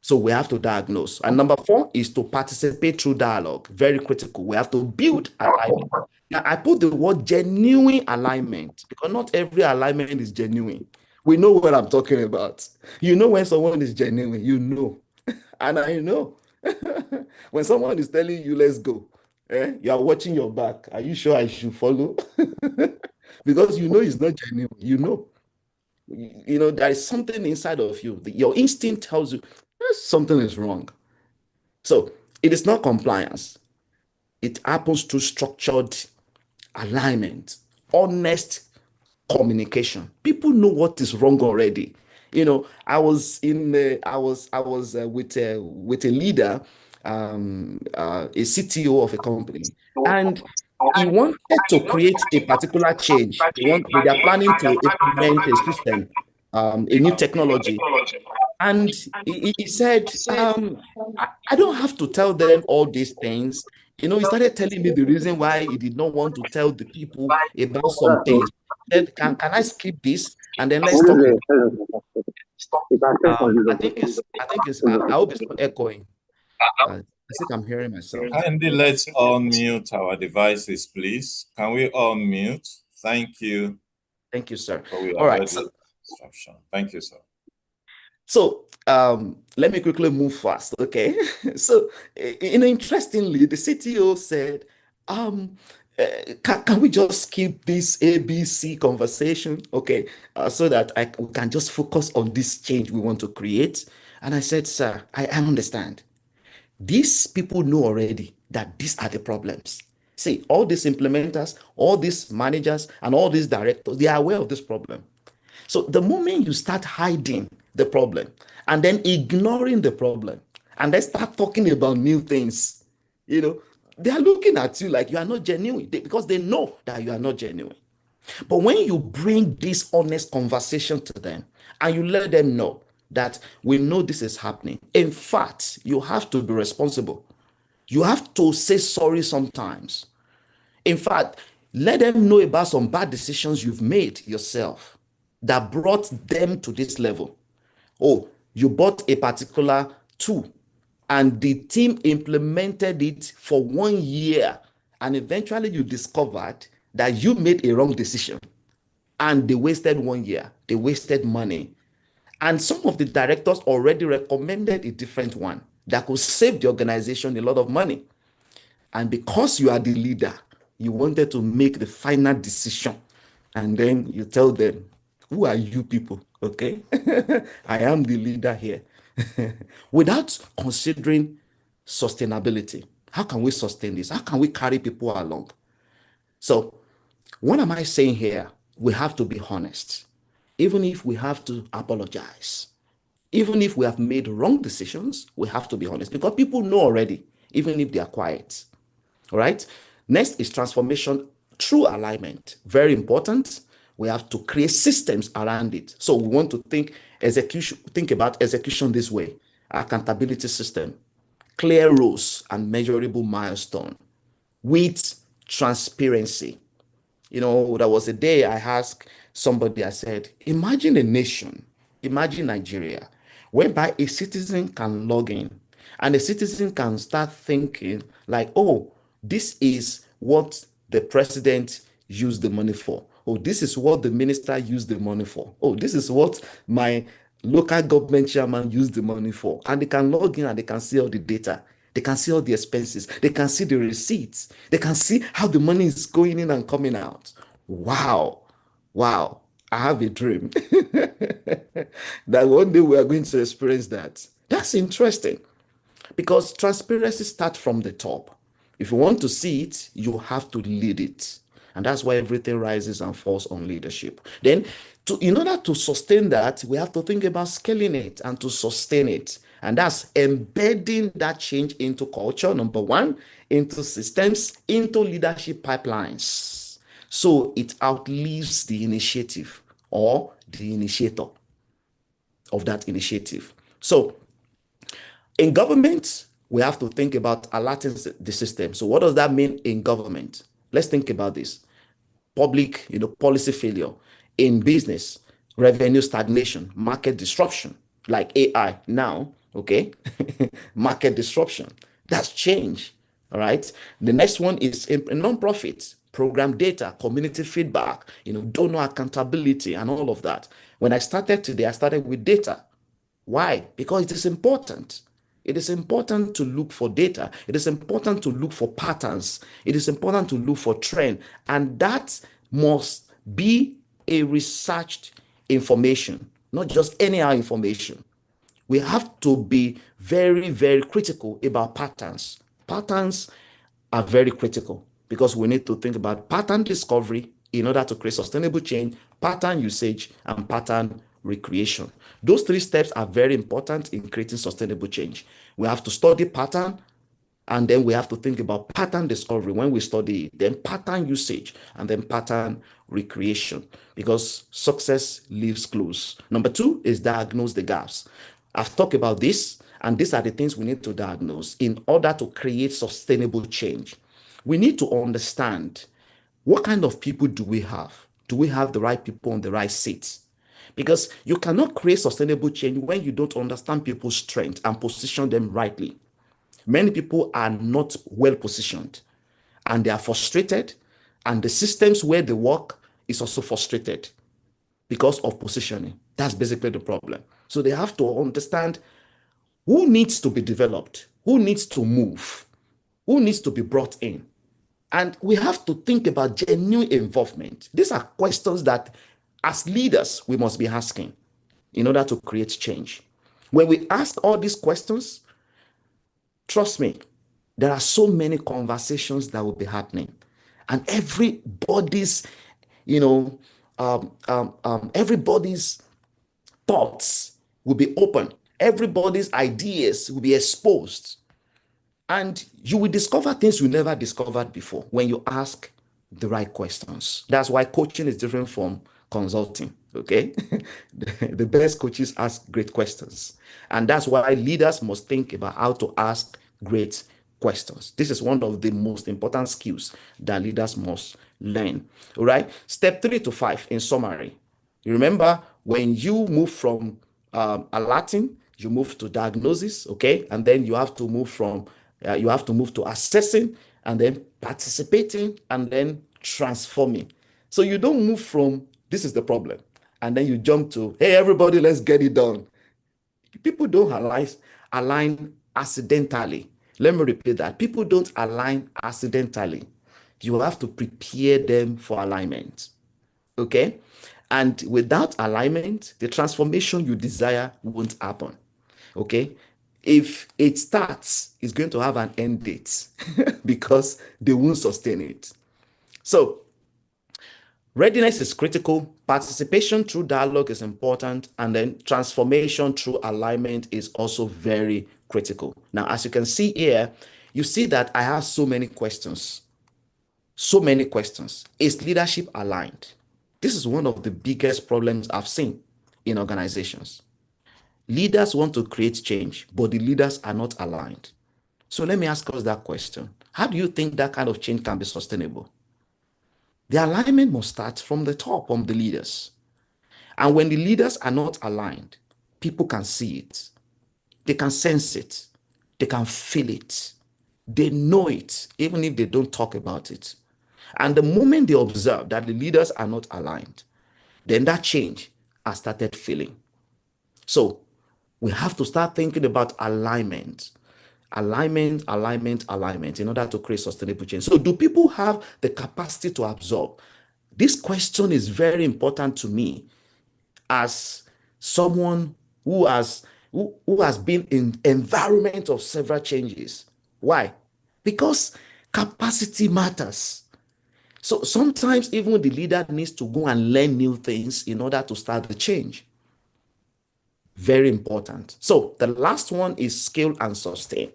So we have to diagnose. And number 4 is to participate through dialogue. Very critical. We have to build alignment. Now, I put the word genuine alignment because not every alignment is genuine. We know what I'm talking about. You know when someone is genuine, you know. And I know. When someone is telling you, let's go, you are watching your back. Are you sure I should follow? Because you know it's not genuine. You know. You know, there is something inside of you. Your instinct tells you something is wrong. So it is not compliance. It happens through structured alignment, honest communication. People know what is wrong already. You know, I was in I was with a leader, a CTO of a company, and he wanted to create a particular change. They are planning to implement a system, a new technology, and he said, I don't have to tell them all these things. You know, he started telling me the reason why he did not want to tell the people about some things. Then can I skip this and then let's talk about I think it's I hope it's not echoing. I think I'm hearing myself. Kindly let's unmute our devices, please. Can we unmute? Thank you. Thank you, sir. All right. Instruction. Thank you, sir. So let me quickly move fast, okay? So, interestingly, the CTO said, can we just skip this ABC conversation, okay, so that we can just focus on this change we want to create? And I said, sir, I understand. These people know already that these are the problems. See, all these implementers, all these managers, and all these directors, they are aware of this problem. So the moment you start hiding the problem and then ignoring the problem and then start talking about new things, you know, they are looking at you like you are not genuine because they know that you are not genuine. But when you bring this honest conversation to them and you let them know that we know this is happening, in fact, you have to be responsible. You have to say sorry sometimes. In fact, let them know about some bad decisions you've made yourself that brought them to this level. Oh, you bought a particular tool and the team implemented it for 1 year, and eventually you discovered that you made a wrong decision and they wasted 1 year, they wasted money. And some of the directors already recommended a different one that could save the organization a lot of money. And because you are the leader, you wanted to make the final decision. And then you tell them, who are you people? Okay. I am the leader here. Without considering sustainability. How can we sustain this? How can we carry people along? So, what am I saying here? We have to be honest. Even if we have to apologize, even if we have made wrong decisions, we have to be honest because people know already, even if they are quiet. All right. Next is transformation through alignment. Very important. We have to create systems around it. So we want to think about execution this way. Accountability system, clear rules and measurable milestone with transparency. You know, there was a day I asked somebody, I said, imagine a nation, imagine Nigeria, whereby a citizen can log in and a citizen can start thinking like, oh, this is what the president used the money for. Oh, this is what the minister used the money for. Oh, this is what my local government chairman used the money for. And they can log in and they can see all the data. They can see all the expenses. They can see the receipts. They can see how the money is going in and coming out. Wow. Wow. I have a dream that one day we are going to experience that. That's interesting because transparency starts from the top. If you want to see it, you have to lead it. And that's why everything rises and falls on leadership. Then In order to sustain that, we have to think about scaling it and to sustain it. And that's embedding that change into culture, number one, into systems, into leadership pipelines. So it outlives the initiative or the initiator of that initiative. So in government, we have to think about alerting the system. So what does that mean in government? Let's think about this. Public, policy failure. In business, revenue stagnation, market disruption, like AI now, okay? Market disruption. That's change, all right? The next one is in non-profit, program data, community feedback, donor accountability, and all of that. When I started today, I started with data. Why? Because it is important. It is important to look for data. It is important to look for patterns. It is important to look for trend. And that must be a researched information, not just anyhow information. We have to be very, very critical about patterns. Patterns are very critical because we need to think about pattern discovery in order to create sustainable change, pattern usage, and pattern recreation. Those three steps are very important in creating sustainable change. We have to study pattern, and then we have to think about pattern discovery when we study it, then pattern usage, and then pattern recreation, because success leaves clues. Number two is diagnose the gaps. I've talked about this, and these are the things we need to diagnose in order to create sustainable change. We need to understand what kind of people do we have? Do we have the right people on the right seats? Because you cannot create sustainable change when you don't understand people's strengths and position them rightly. Many people are not well positioned and they are frustrated, and the systems where they work is also frustrated because of positioning. That's basically the problem. So they have to understand who needs to be developed, who needs to move, who needs to be brought in. And we have to think about genuine involvement. These are questions that, as leaders, we must be asking in order to create change. When we ask all these questions, trust me, there are so many conversations that will be happening. And everybody's, everybody's thoughts will be open. Everybody's ideas will be exposed. And you will discover things you never discovered before when you ask the right questions. That's why coaching is different from consulting, okay? The best coaches ask great questions. And that's why leaders must think about how to ask great questions. This is one of the most important skills that leaders must learn, all right? Step 3 to 5, in summary. You remember when you move from alerting, you move to diagnosis, okay? And then you have to move to assessing, and then participating, and then transforming. So you don't move from this is the problem, and then you jump to, hey, everybody, let's get it done. People don't align accidentally. Let me repeat that. People don't align accidentally. You have to prepare them for alignment, okay? And without alignment, the transformation you desire won't happen, okay? If it starts, it's going to have an end date because they won't sustain it. So readiness is critical. Participation through dialogue is important. And then transformation through alignment is also very critical. Now, as you can see here, you see that I have so many questions. So many questions. Is leadership aligned? This is one of the biggest problems I've seen in organizations. Leaders want to create change, but the leaders are not aligned. So let me ask us that question. How do you think that kind of change can be sustainable? The alignment must start from the top, from the leaders. And when the leaders are not aligned, people can see it. They can sense it. They can feel it. They know it, even if they don't talk about it. And the moment they observe that the leaders are not aligned, then that change has started feeling. So we have to start thinking about alignment in order to create sustainable change. So do people have the capacity to absorb? This question is very important to me as someone who has been in environment of several changes. Why? Because capacity matters. So sometimes even the leader needs to go and learn new things in order to start the change. Very important. So the last one is scale and sustain.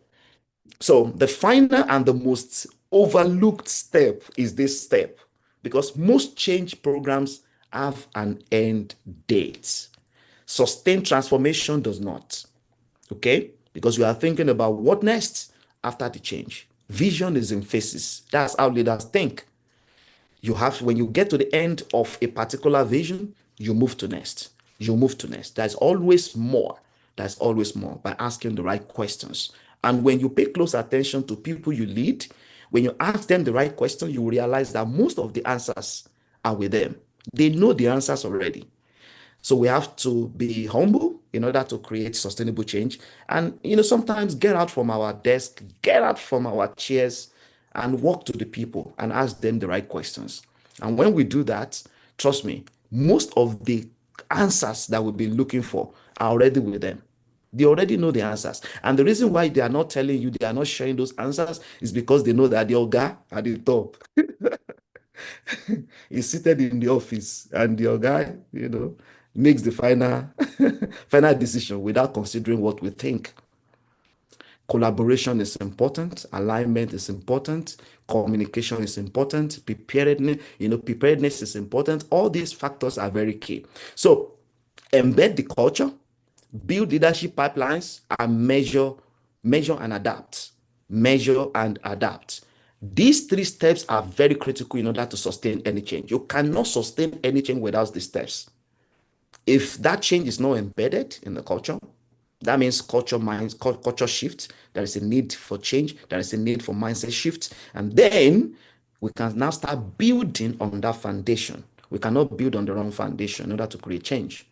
So the final and the most overlooked step is this step, because most change programs have an end date. Sustained transformation does not. Okay? Because you are thinking about what next after the change. Vision is in phases. That's how leaders think. When you get to the end of a particular vision, you move to next. You move to next. There's always more. There's always more by asking the right questions. And when you pay close attention to people you lead, when you ask them the right question, you realize that most of the answers are with them. They know the answers already. So we have to be humble in order to create sustainable change. And, sometimes get out from our desk, get out from our chairs, and walk to the people and ask them the right questions. And when we do that, trust me, most of the answers that we've been looking for are already with them. They already know the answers. And the reason why they are not telling you, they are not sharing those answers, is because they know that the Oga at the top is seated in the office, and the Oga, makes the final final decision without considering what we think. Collaboration is important, alignment is important, communication is important, preparedness is important. All these factors are very key. So embed the culture, build leadership pipelines, and measure and adapt. Measure and adapt. These 3 steps are very critical in order to sustain any change. You cannot sustain any change without these steps. If that change is not embedded in the culture, that means culture shift. There is a need for change. There is a need for mindset shift. And then we can now start building on that foundation. We cannot build on the wrong foundation in order to create change.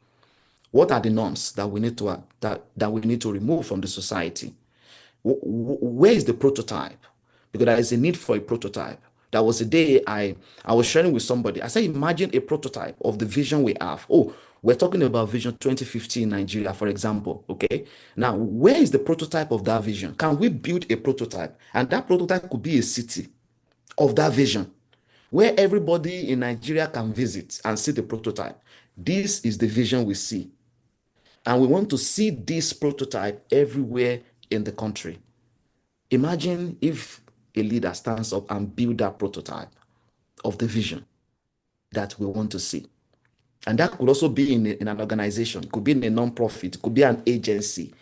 What are the norms that we need to remove from the society? Where is the prototype? Because there is a need for a prototype. That was a day I was sharing with somebody. I said, imagine a prototype of the vision we have. Oh, we're talking about Vision 2050 in Nigeria, for example. Okay. Now, where is the prototype of that vision? Can we build a prototype? And that prototype could be a city of that vision where everybody in Nigeria can visit and see the prototype. This is the vision we see. And we want to see this prototype everywhere in the country. Imagine if a leader stands up and builds that prototype of the vision that we want to see. And that could also be in an organization, it could be in a non-profit, it could be an agency.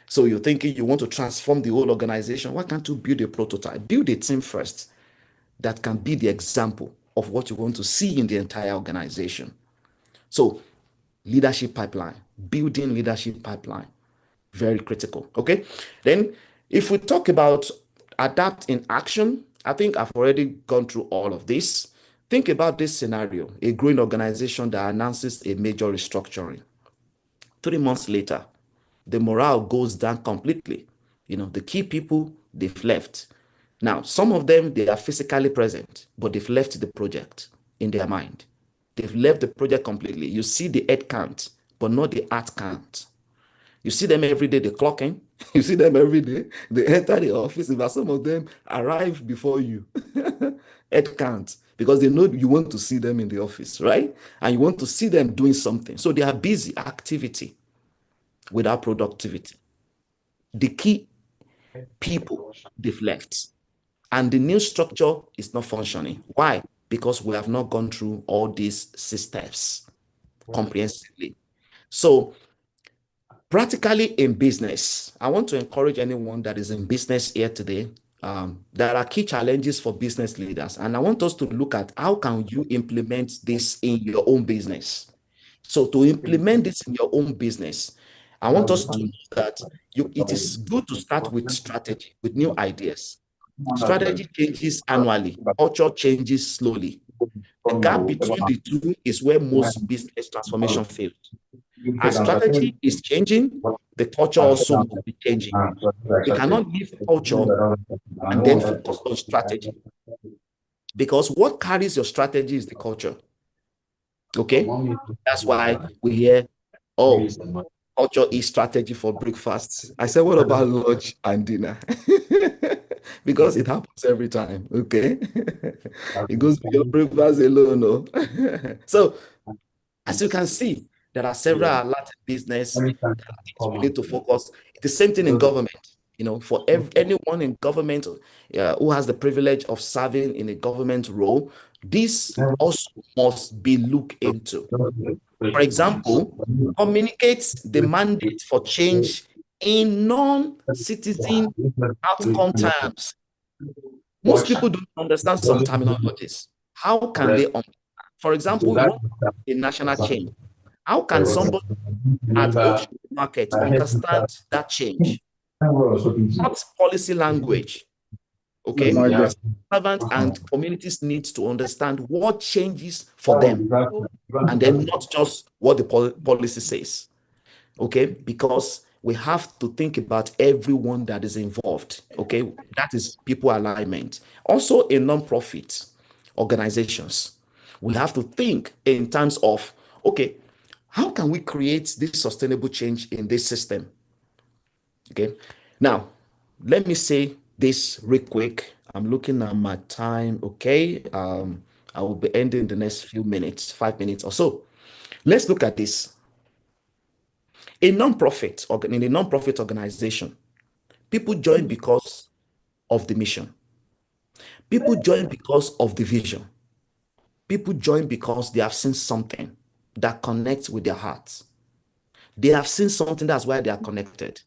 So you're thinking you want to transform the whole organization. Why can't you build a prototype? Build a team first that can be the example of what you want to see in the entire organization. So leadership pipeline, building leadership pipeline, very critical. Okay. Then if we talk about adapt in action, I think I've already gone through all of this. Think about this scenario: a growing organization that announces a major restructuring. 3 months later, the morale goes down completely. The key people, they've left. Now, some of them, they are physically present, but they've left the project in their mind. They've left the project completely. You see the head count, but not the heart count. You see them every day, they clock in. You see them every day, they enter the office. But some of them arrive before you. Head count, because they know you want to see them in the office, right? And you want to see them doing something. So they are busy, activity without productivity. The key people, they've left. And the new structure is not functioning. Why? Because we have not gone through all these steps comprehensively. So practically in business, I want to encourage anyone that is in business here today. There are key challenges for business leaders, and I want us to look at how can you implement this in your own business. So to implement this in your own business, I want us to know that it is good to start with strategy, with new ideas. Strategy changes annually, culture changes slowly. The gap between the two is where most business transformation fails. As strategy is changing, the culture also must be changing. You cannot leave culture and then focus on strategy, because what carries your strategy is the culture. Okay, that's why we hear, oh, culture is strategy for breakfast. I said, what about lunch and dinner? because it happens every time. Okay. It goes beyond rivers alone. No? So, as you can see, there are several alert business that we need to focus. It's the same thing in government. For anyone in government who has the privilege of serving in a government role, this also must be looked into. For example, communicate the mandate for change in non-citizen outcome terms. Most people don't understand some terminologies. How can they understand? For example, you want a national change. How can somebody at Ocean Market understand that change? What policy language? Okay. Servants and communities need to understand what changes for them, and then not just what the policy says. Okay, because we have to think about everyone that is involved. Okay, that is people alignment. Also, in non-profit organizations, we have to think in terms of, okay, how can we create this sustainable change in this system? Okay, now let me say this real quick. I'm looking at my time. Okay, I will be ending in the next few minutes, 5 minutes or so. Let's look at this. In a non-profit organization, people join because of the mission. People join because of the vision. People join because they have seen something that connects with their hearts. They have seen something, that's why they are connected.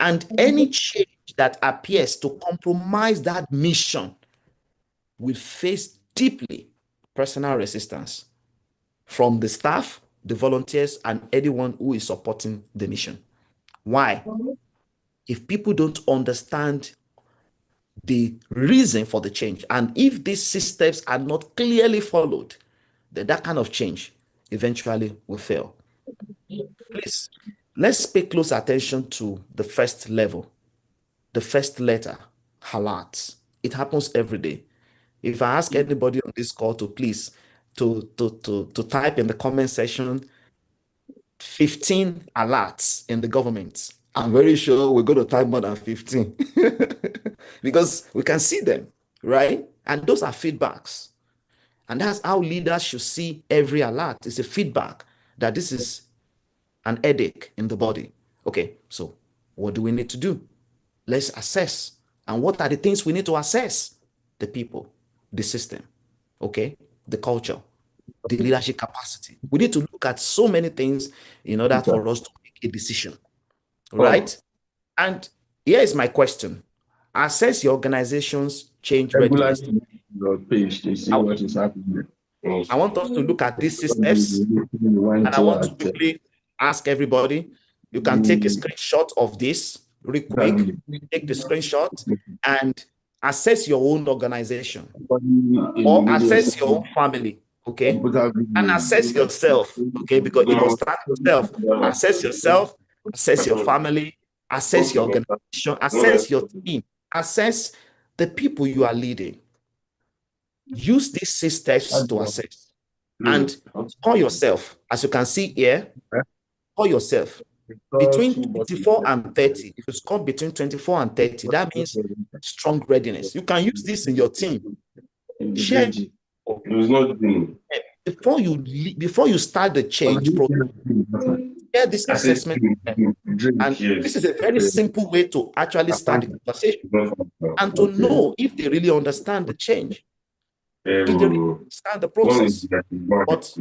And any change that appears to compromise that mission will face deeply personal resistance from the staff, the volunteers, and anyone who is supporting the mission. Why? If people don't understand the reason for the change, and if these systems are not clearly followed, then that kind of change eventually will fail. Please, let's pay close attention to the first level, the first letter, halat. It happens every day. If I ask anybody on this call to please to type in the comment section 15 alerts in the government, I'm very sure we're going to type more than 15 because we can see them, right? And those are feedbacks. And that's how leaders should see every alert. It's a feedback that this is an headache in the body. Okay, so what do we need to do? Let's assess. And what are the things we need to assess? The people, the system, okay, the culture, the leadership capacity. We need to look at so many things in order for us to make a decision, right? And here is my question. Assess your organization's change readiness. Page to see what is happening. I want us to look at these steps, and I want to quickly ask everybody, you can take a screenshot of this real quick, take the screenshot and assess your own organization or assess your own family, okay? And assess yourself, okay? Because it must start with yourself. Assess yourself, assess your family, assess your organization, assess your team, assess the people you are leading. Use these 6 steps to assess and score yourself. As you can see here, score yourself between 24 and 30. If you score between 24 and 30, that means strong readiness. You can use this in your team. Share before you start the change program. Share this assessment, and this is a very simple way to actually start the conversation and to know if they really understand the change. If they really understand the process. But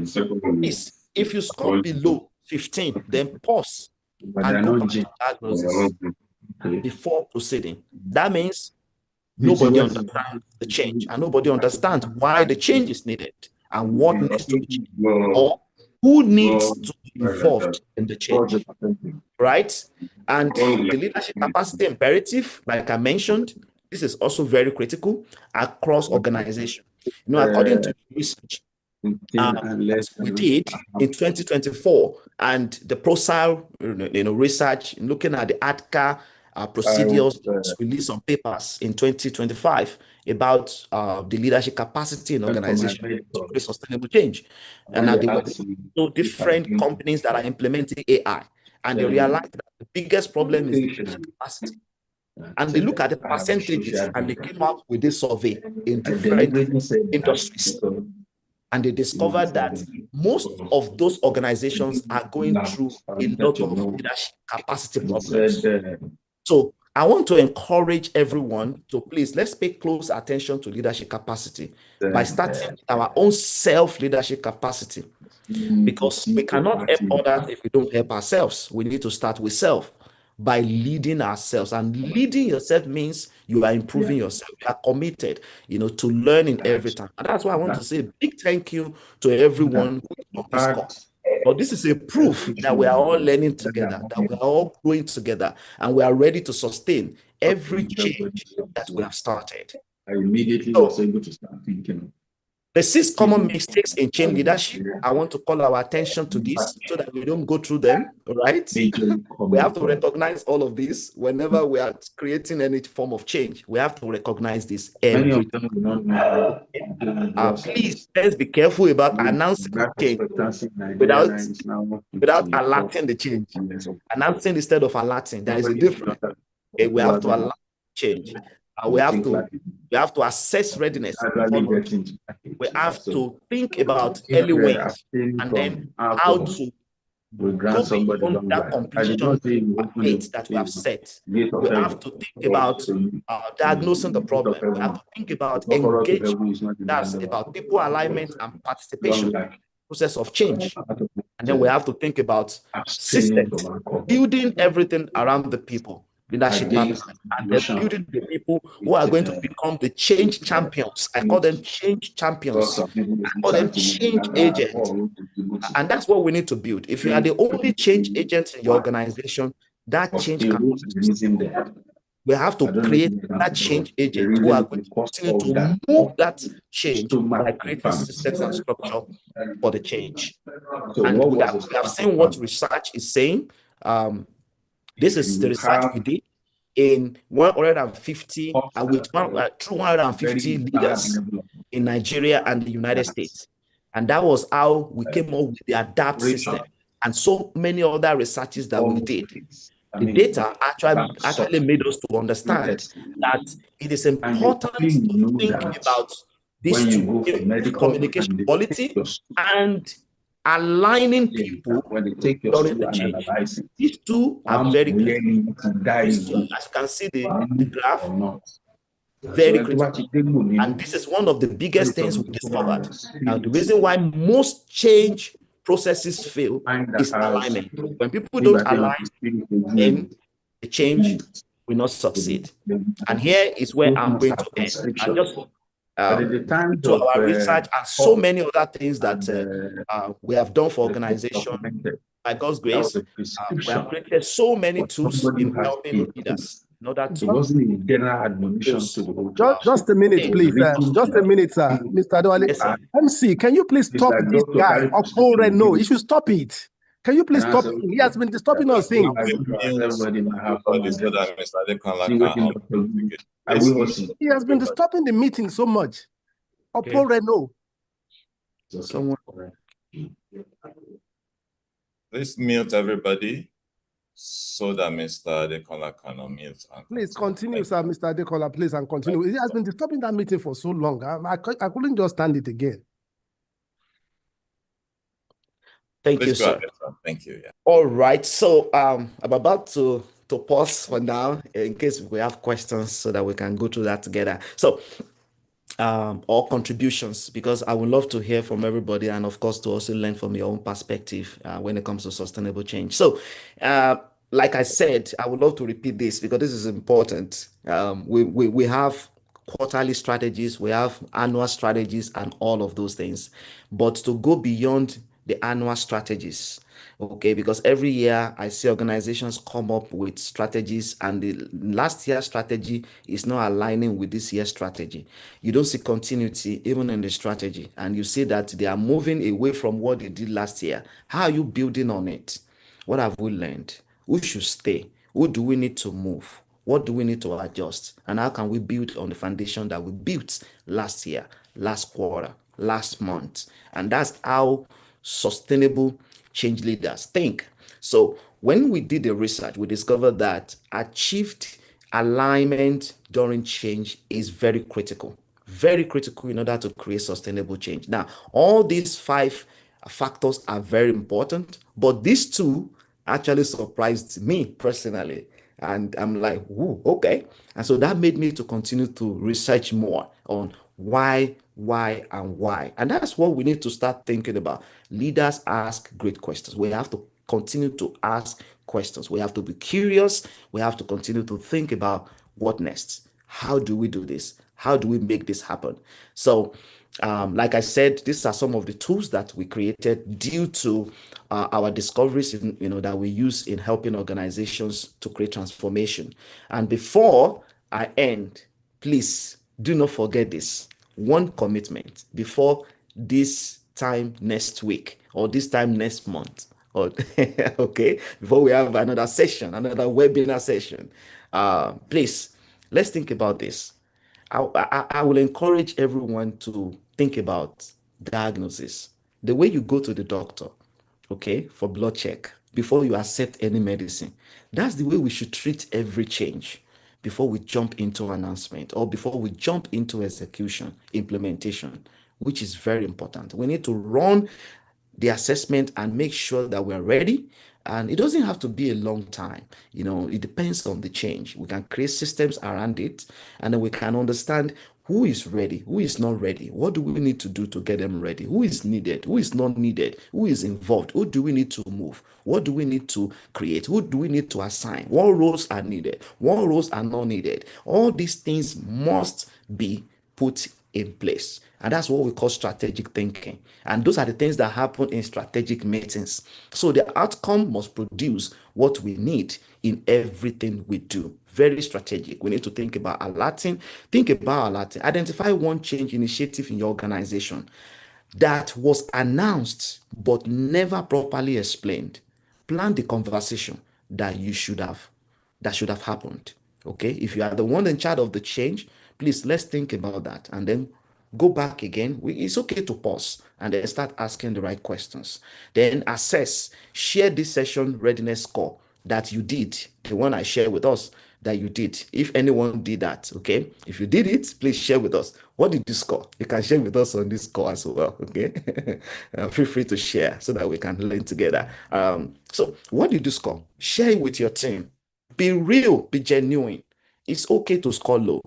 please, if you score below 15, then pause and go back to diagnosis before proceeding. That means nobody understands the change and nobody understands why the change is needed and what needs to be changed or who needs to be involved in the change, right? And the leadership capacity imperative, like I mentioned, this is also very critical across organization. According to research we did in 2024 and the ProSAL research looking at the ADCA procedures released on papers in 2025 about the leadership capacity in organization to create sustainable change. And they were so different companies that are implementing AI, and they realized that the biggest problem is leadership capacity. And they look at the percentages and they came out with this survey in different industries. And they discovered that most of those organizations are going through a lot of leadership capacity problems. So I want to encourage everyone to please, let's pay close attention to leadership capacity by starting with our own self-leadership capacity, because we cannot help others if we don't help ourselves. We need to start with self by leading ourselves. And leading yourself means you are improving yourself. You are committed, to learning every time. And that's why I want to say a big thank you to everyone who is on this call. But this is a proof that we are all learning together, that we are all growing together, and we are ready to sustain every change that we have started. I immediately was able to start thinking. The 6 common mistakes in change leadership, I want to call our attention to this so that we don't go through them, right? We have to recognize all of this whenever we are creating any form of change. We have to recognize this every time. Please, let's be careful about announcing change without alerting the change. Announcing instead of alerting, there is a difference. Okay, we have to alert change. We have to assess readiness. We have to think about early wins and then how to go beyond that completion rate that we have set. We have to think about diagnosing the problem. We have to think about engagement. That's about people alignment and participation, process of change. And then we have to think about systems, building everything around the people. Leadership and then building the people who are going to become the change champions. I call them change champions. I call them change agents. And that's what we need to build. If you are the only change agent in your organization, that change can we have to create that change agent who are going to continue to move that change by creating systems and structure for the change. And we have seen what research is saying. This is the research we did in 150 with 250 leaders in Nigeria and the United States. And that was how we came up with the ADAPT system and so many other researches that we did. The data actually made us to understand that it is important to think about these two, communication quality and aligning people during the change. These two are very critical. As you can see the graph, very critical. And this is one of the biggest things we discovered. Now, the reason why most change processes fail is alignment. When people don't align, then the change will not succeed. And here is where I'm going to end. I just to our research and so many other things that we have done for organization. By God's grace, we have created so many tools in helping leaders. Just a minute, please. Just a minute, sir. Mr. Adewale. Yes, MC, can you please stop this guy? No, you should stop it. Can you please stop him? He has been disturbing us things. He has been disturbing the meeting so much. Please mute everybody so that Mr. Adekola can unmute. Please continue, sir, Mr. Adekola, please, and continue. He has been disturbing that meeting for so long. I couldn't just stand it again. Thank you, sir. Thank you. Yeah. All right. So I'm about to pause for now in case we have questions so that we can go through that together. So or contributions, because I would love to hear from everybody and of course to also learn from your own perspective when it comes to sustainable change. So like I said, I would love to repeat this because this is important. We have quarterly strategies, we have annual strategies and all of those things, but to go beyond the annual strategies, okay, because every year I see organizations come up with strategies and the last year's strategy is not aligning with this year's strategy. You don't see continuity even in the strategy, and you see that they are moving away from what they did last year. How are you building on it? What have we learned? Who should stay? Who do we need to move? What do we need to adjust? And how can we build on the foundation that we built last year, last quarter, last month? And that's how sustainable change leaders think. So when we did the research, we discovered that achieved alignment during change is very critical in order to create sustainable change. Now, all these 5 factors are very important, but these 2 actually surprised me personally. And I'm like, ooh, okay. And so that made me to continue to research more on why. And that's what we need to start thinking about. Leaders ask great questions. We have to continue to ask questions. We have to be curious. We have to continue to think about what next. How do we do this? How do we make this happen? So, like I said, these are some of the tools that we created due to our discoveries that we use in helping organizations to create transformation. And before I end, please do not forget this one commitment before this time next week or this time next month. Or okay, before we have another session, another webinar session, please let's think about this. I will encourage everyone to think about diagnosis. The way you go to the doctor, okay, for blood check before you accept any medicine. That's the way we should treat every change before we jump into announcement or before we jump into execution, implementation, which is very important. We need to run the assessment and make sure that we're ready. And it doesn't have to be a long time. It depends on the change. We can create systems around it, and then we can understand who is ready, who is not ready. What do we need to do to get them ready? Who is needed? Who is not needed? Who is involved? Who do we need to move? What do we need to create? Who do we need to assign? What roles are needed? What roles are not needed? All these things must be put in place. And that's what we call strategic thinking. And those are the things that happen in strategic meetings. So the outcome must produce what we need in everything we do. Very strategic. We need to think about alerting. Identify one change initiative in your organization that was announced but never properly explained. Plan the conversation that should have happened. Okay, if you are the one in charge of the change, please let's think about that and then go back again. It's okay to pause and then start asking the right questions. Then assess, share this session readiness score that you did, the one I shared with us that you did. If anyone did that, okay, if you did it, please share with us. What did you score? You can share with us on this score as well, okay? Feel free to share so that we can learn together. So what did you score? Share it with your team. Be real, be genuine. It's okay to score low.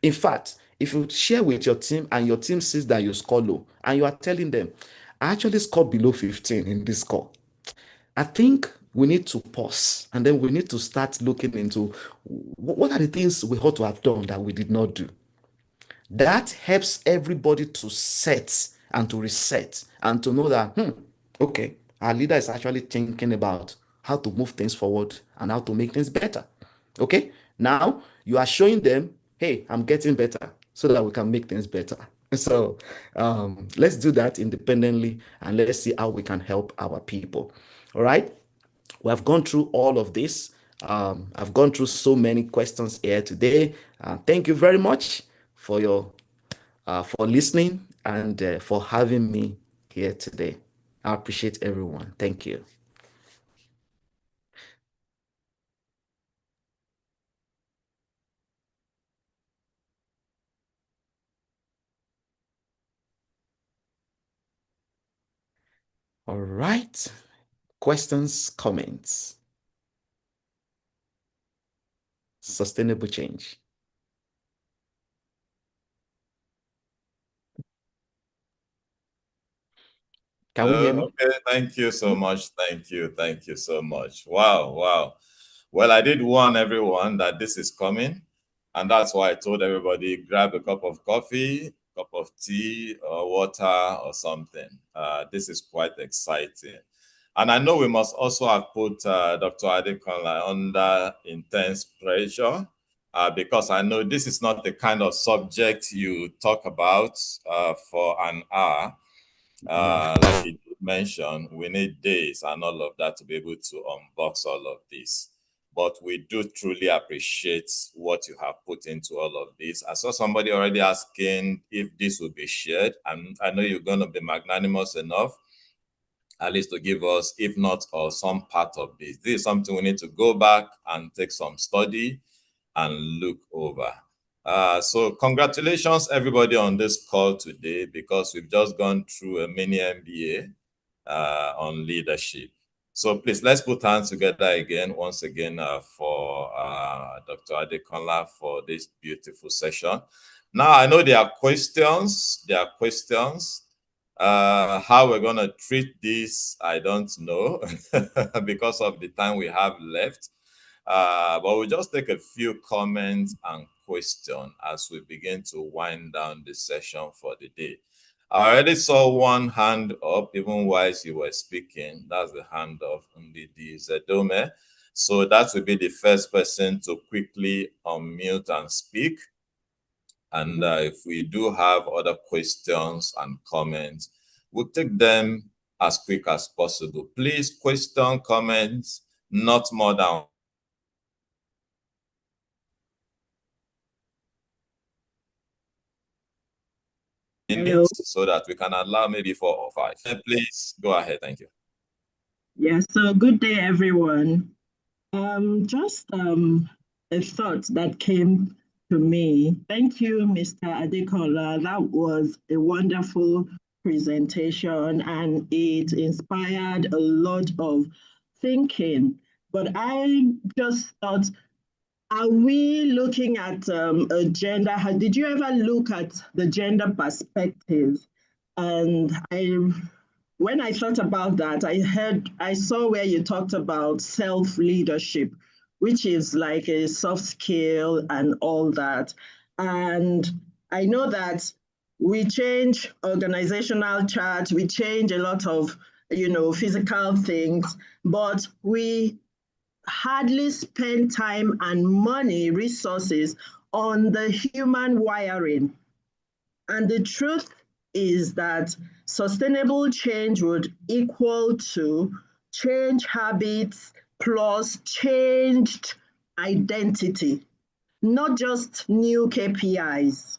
In fact, if you share with your team and your team sees that you score low and you are telling them, I actually scored below 15 in this score, I think we need to pause and then we need to start looking into what are the things we ought to have done that we did not do. That helps everybody to set and to reset and to know that, okay, our leader is actually thinking about how to move things forward and how to make things better. Okay, now you are showing them, hey, I'm getting better so that we can make things better. So let's do that independently and let's see how we can help our people. All right, we have gone through all of this. I've gone through so many questions here today. Thank you very much for your for listening and for having me here today. I appreciate everyone. Thank you. All right. Questions, comments. Sustainable change. Can we hear me? Okay, thank you so much. Thank you so much. Wow. Well, I did warn everyone that this is coming, and that's why I told everybody grab a cup of coffee, cup of tea, or water, or something. This is quite exciting. And I know we must also have put Dr. Adekunle under intense pressure because I know this is not the kind of subject you talk about for an hour. Like you mentioned, we need days and all of that to be able to unbox all of this. But we do truly appreciate what you have put into all of this. I saw somebody already asking if this will be shared, and I know you're going to be magnanimous enough at least to give us, if not or some part of this. This is something we need to go back and take some study and look over. So congratulations everybody on this call today, because we've just gone through a mini MBA on leadership. So please, let's put hands together again, once again, for Dr. Adekola for this beautiful session. Now, I know there are questions. How we're going to treat this, I don't know, because of the time we have left. But we'll just take a few comments and questions as we begin to wind down the session for the day. I already saw one hand up, even while you were speaking. That's the hand of Ndidi Zedome. So that will be the first person to quickly unmute and speak. And if we do have other questions and comments, we'll take them as quick as possible. Please, question, comments, not more than minutes, so that we can allow maybe 4 or 5. Please go ahead. Thank you. Yeah, so good day, everyone. Just a thought that came to me. Thank you, Mr. Adekola. That was a wonderful presentation, and it inspired a lot of thinking. But I just thought, are we looking at a gender? Did you ever look at the gender perspective? And when I thought about that, I saw where you talked about self-leadership, which is like a soft skill and all that. And I know that we change organizational charts, we change a lot of, physical things, but we hardly spend time and money, resources on the human wiring. And the truth is that sustainable change would equal to change habits plus changed identity, not just new KPIs. Yeah.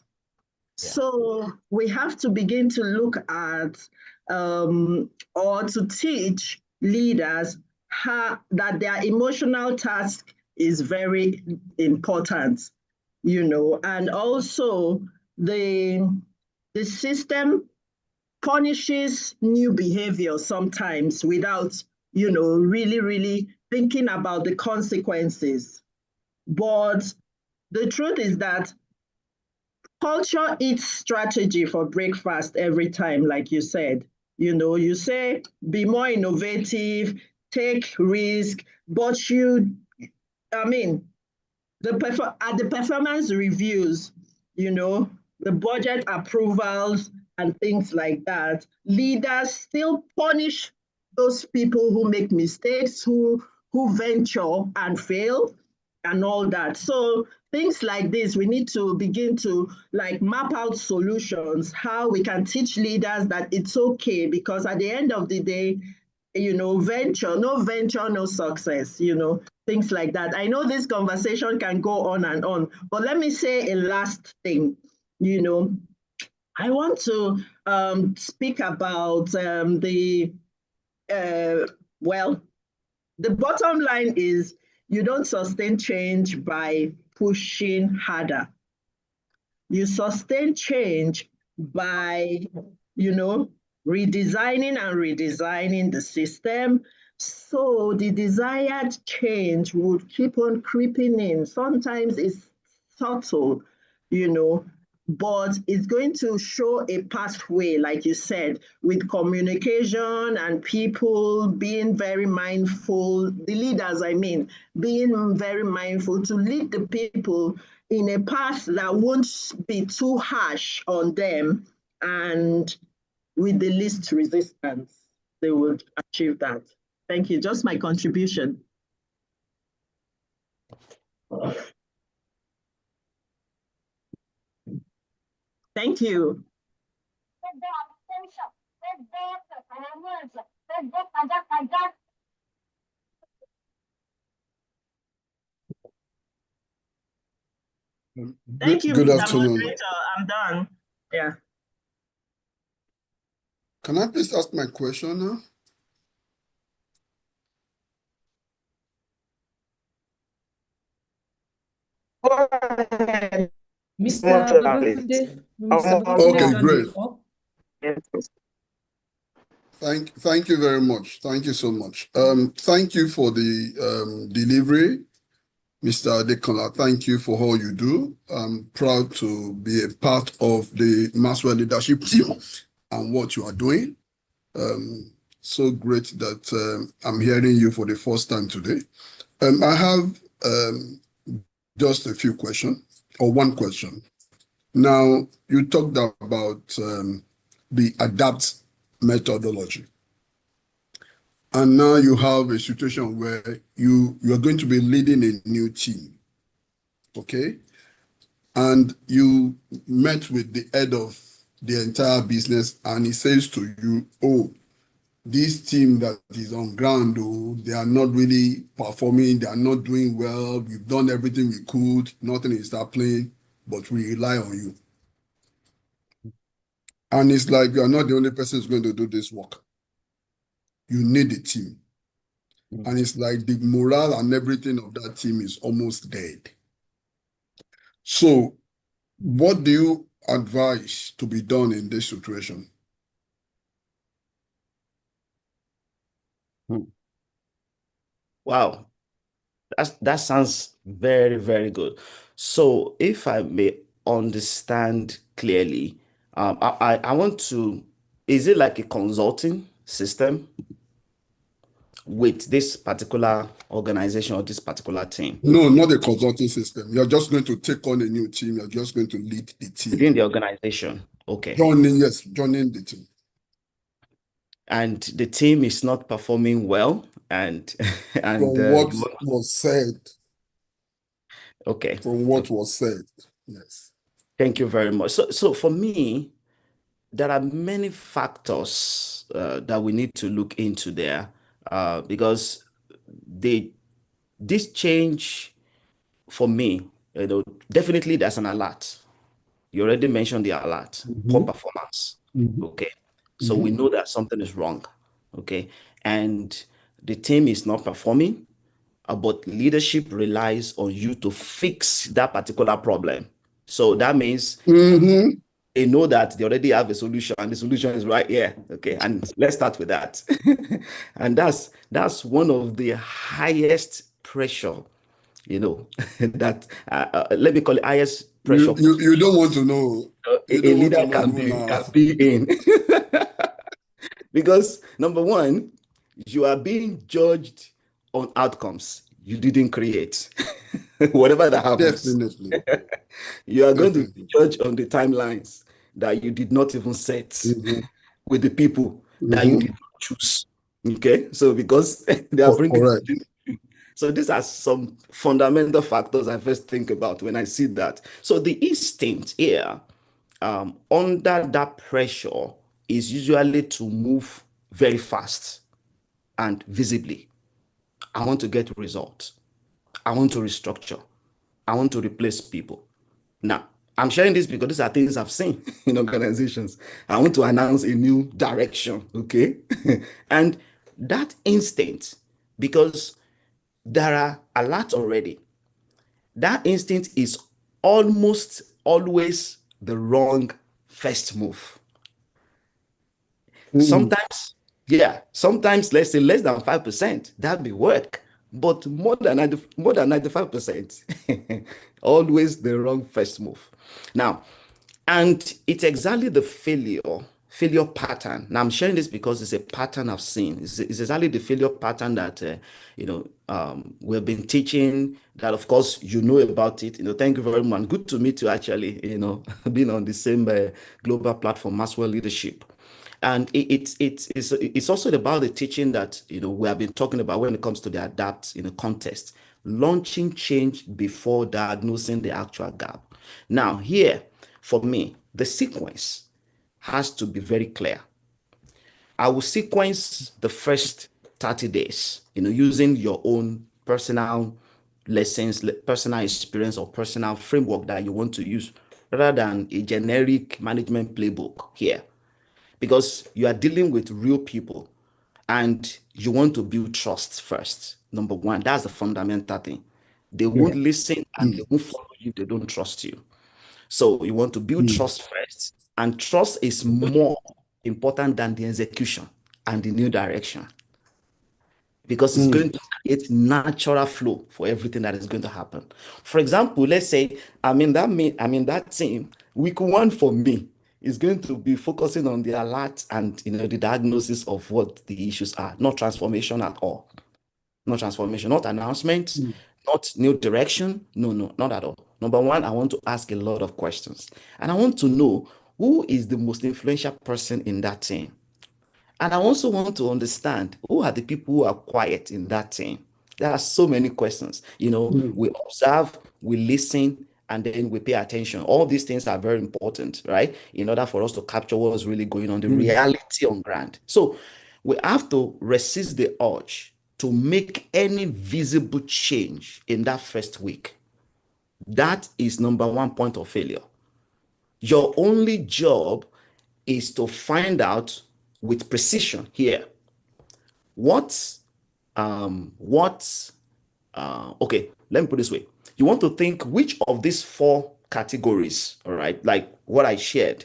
So we have to begin to look at or to teach leaders that their emotional task is very important, and also the system punishes new behavior sometimes without, really thinking about the consequences. But the truth is that culture eats strategy for breakfast every time, like you said. You say, be more innovative, take risk, but at the performance reviews, the budget approvals and things like that, leaders still punish those people who make mistakes, who venture and fail and all that. So things like this, we need to begin to map out solutions, how we can teach leaders that it's okay, because at the end of the day, no venture, no success, things like that. I know this conversation can go on and on, but let me say a last thing. I want to speak about the bottom line is you don't sustain change by pushing harder. You sustain change by, redesigning and redesigning the system. So the desired change would keep on creeping in. Sometimes it's subtle, but it's going to show a pathway, like you said, with communication and people being very mindful, the leaders, being very mindful to lead the people in a path that won't be too harsh on them, and with the least resistance, they would achieve that. Thank you. Just my contribution. Thank you. Thank you, Good Mr. afternoon. Moderator. I'm done. Yeah. Can I please ask my question now? Go ahead. Mr. Babatunde, Mr. Babatunde, Okay, hand great. you up. Yes. Thank you very much. Thank you so much. Thank you for the delivery, Mr. Adekola. Thank you for all you do. I'm proud to be a part of the Maxwell leadership team and what you are doing. So great that I'm hearing you for the first time today. I have just a few questions, or one question. Now, you talked about the ADAPT methodology. And now you have a situation where you're going to be leading a new team, okay? And you met with the head of the entire business and he says to you, oh, this team that is on ground, oh, they are not really performing, they are not doing well, we've done everything we could, nothing is happening, but we rely on you. And it's like you're not the only person who's going to do this work. You need a team. And it's like the morale and everything of that team is almost dead. So what do you advise to be done in this situation? Wow, that sounds very, very good. So if I may understand clearly, I want to, is it like a consulting system with this particular organization or this particular team? No, not a consulting system. You're just going to take on a new team. You're just going to lead the team. Within the organization. Okay. Joining the team. And the team is not performing well, and From what was said. Okay. From what was said. Yes. Thank you very much. So for me, there are many factors that we need to look into there because this change for me, definitely there's an alert. You already mentioned the alert, poor performance. Okay. So we know that something is wrong. Okay. And the team is not performing, but leadership relies on you to fix that particular problem. So that means they know that they already have a solution, and the solution is right here. Okay, and let's start with that. And that's one of the highest pressure, that let me call it highest pressure. You don't want to know. A leader can be in. Because number one, you are being judged on outcomes you didn't create. Whatever that happens. Definitely. You are going to be judged on the timelines that you did not even set with the people that you did not choose. Okay, so because they are bringing. So these are some fundamental factors I first think about when I see that. So the instinct here under that pressure is usually to move very fast and visibly. I want to get results. I want to restructure. I want to replace people. Now, I'm sharing this because these are things I've seen in organizations. I want to announce a new direction, okay? And that instinct, because there are a lot already, that instinct is almost always the wrong first move. Sometimes, let's say less than 5%, that may work. But more than 95%, always the wrong first move. Now, and it's exactly the failure pattern. Now I'm sharing this because it's a pattern I've seen. It's exactly the failure pattern that we've been teaching. That of course you know about it. Thank you very much. Good to meet you actually. Being on the same global platform, Maxwell Leadership. And it's also about the teaching that we have been talking about when it comes to the ADAPT context, launching change before diagnosing the actual gap. Now here, for me, the sequence has to be very clear. I will sequence the first 30 days, using your own personal lessons, personal experience, or personal framework that you want to use, rather than a generic management playbook here. Because you are dealing with real people and you want to build trust first. Number one, that's the fundamental thing. They won't listen and they won't follow you. They don't trust you. So you want to build trust first. And trust is more important than the execution and the new direction, because it's going to create natural flow for everything that is going to happen. For example, let's say that team, week one for me is going to be focusing on the alert and the diagnosis of what the issues are, not transformation at all. Not transformation, not announcement, not new direction. No, not at all. Number one, I want to ask a lot of questions. And I want to know who is the most influential person in that team. And I also want to understand who are the people who are quiet in that team. There are so many questions. We observe, we listen, and then we pay attention. All these things are very important, right? In order for us to capture what's really going on, the reality on ground. So we have to resist the urge to make any visible change in that first week. That is number one point of failure. Your only job is to find out with precision here okay, let me put it this way. You want to think which of these four categories, all right, like what I shared,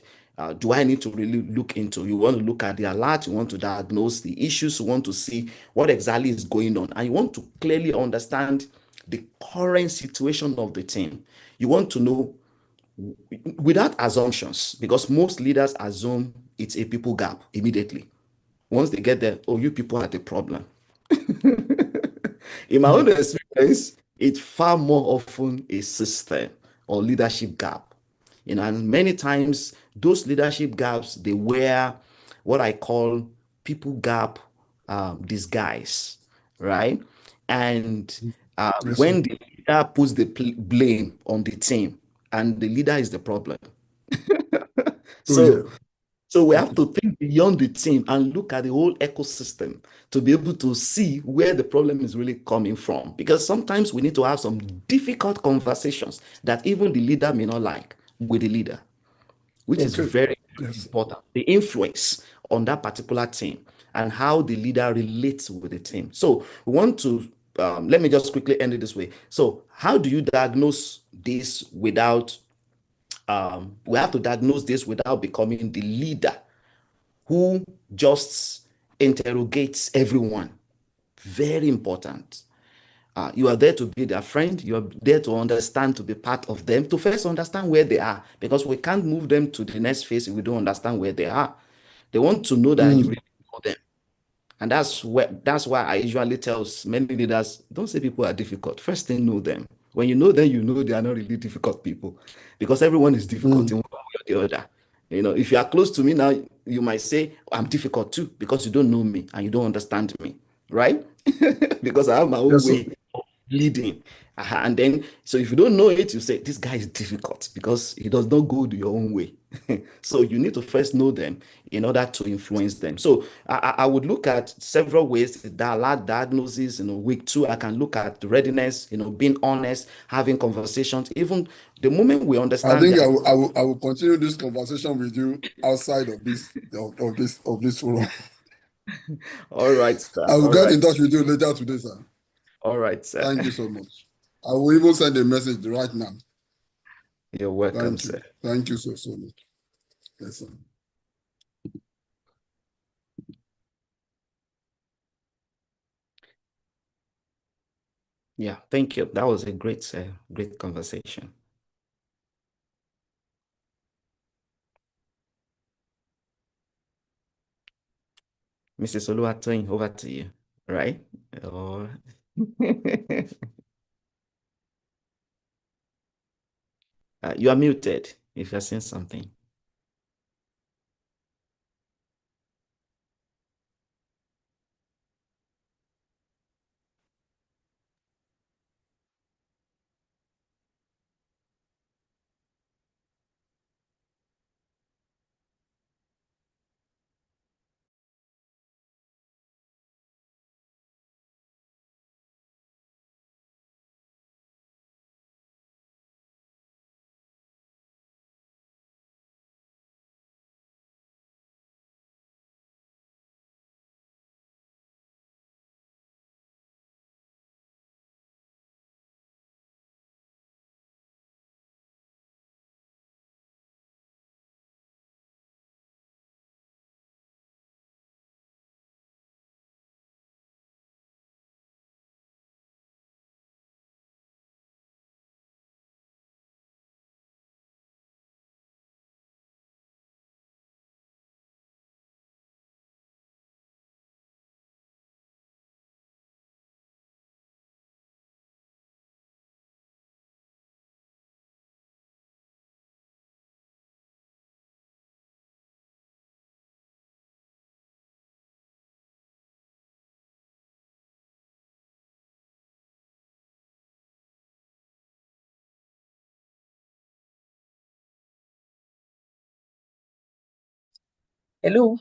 do I need to really look into? You want to look at the alert, you want to diagnose the issues, you want to see what exactly is going on, and you want to clearly understand the current situation of the team. You want to know without assumptions, because most leaders assume it's a people gap immediately. Once they get there, oh, you people are the problem. In my own experience, it's far more often a system or leadership gap. And many times those leadership gaps, they wear what I call people gap disguise, right? And when the leader puts the blame on the team, and the leader is the problem. So we have to think beyond the team and look at the whole ecosystem to be able to see where the problem is really coming from. Because sometimes we need to have some difficult conversations that even the leader may not like with the leader, which is very important. The influence on that particular team and how the leader relates with the team. So we want to, let me just quickly end it this way. So how do you diagnose this without we have to diagnose this without becoming the leader who just interrogates everyone. Very important. You are there to be their friend. You are there to understand, to be part of them, to first understand where they are, because we can't move them to the next phase if we don't understand where they are. They want to know that you really know them. And that's why I usually tell many leaders, don't say people are difficult. First thing, know them. When you know them, you know they are not really difficult people, because everyone is difficult in one way or the other. If you are close to me now, you might say, I'm difficult too, because you don't know me and you don't understand me, right? Because I have my own way of leading. And then, so if you don't know it, you say, this guy is difficult because he does not go your own way. So you need to first know them in order to influence them. So I would look at several ways. The alert diagnosis, week two, I can look at readiness, being honest, having conversations. Even the moment we understand. I think I will continue this conversation with you outside of this forum. All right, sir. I will get in touch with you later today, sir. All right, sir. Thank you so much. I will even send a message right now. You're welcome, sir. Thank you so much. Yes, sir. Yeah, thank you. That was a great conversation. Mrs. Oluwatoyin, over to you, right? You are muted if you're saying something. Hello?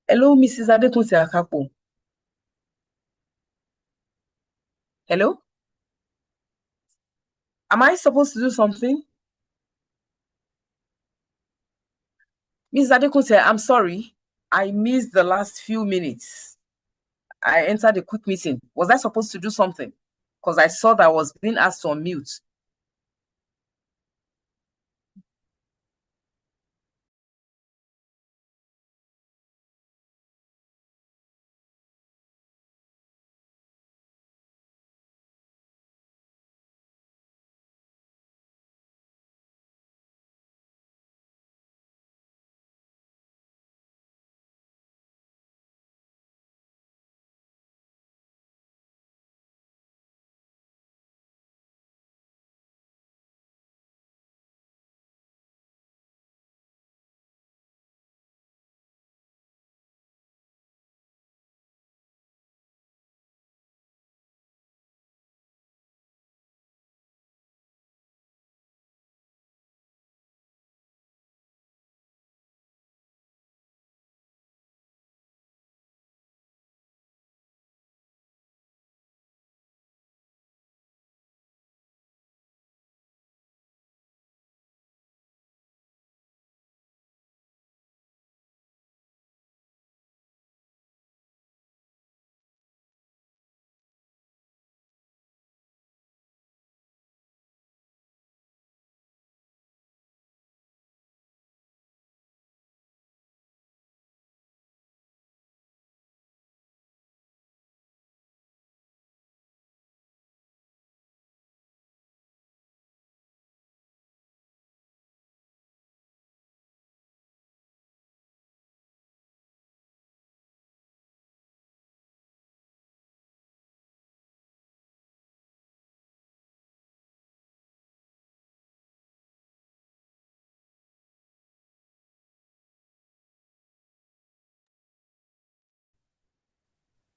Hello, Mrs. Adekunle Akapo. Hello? Am I supposed to do something? Mrs. Adekunle, I'm sorry. I missed the last few minutes. I entered a quick meeting. Was I supposed to do something? Because I saw that I was being asked to unmute.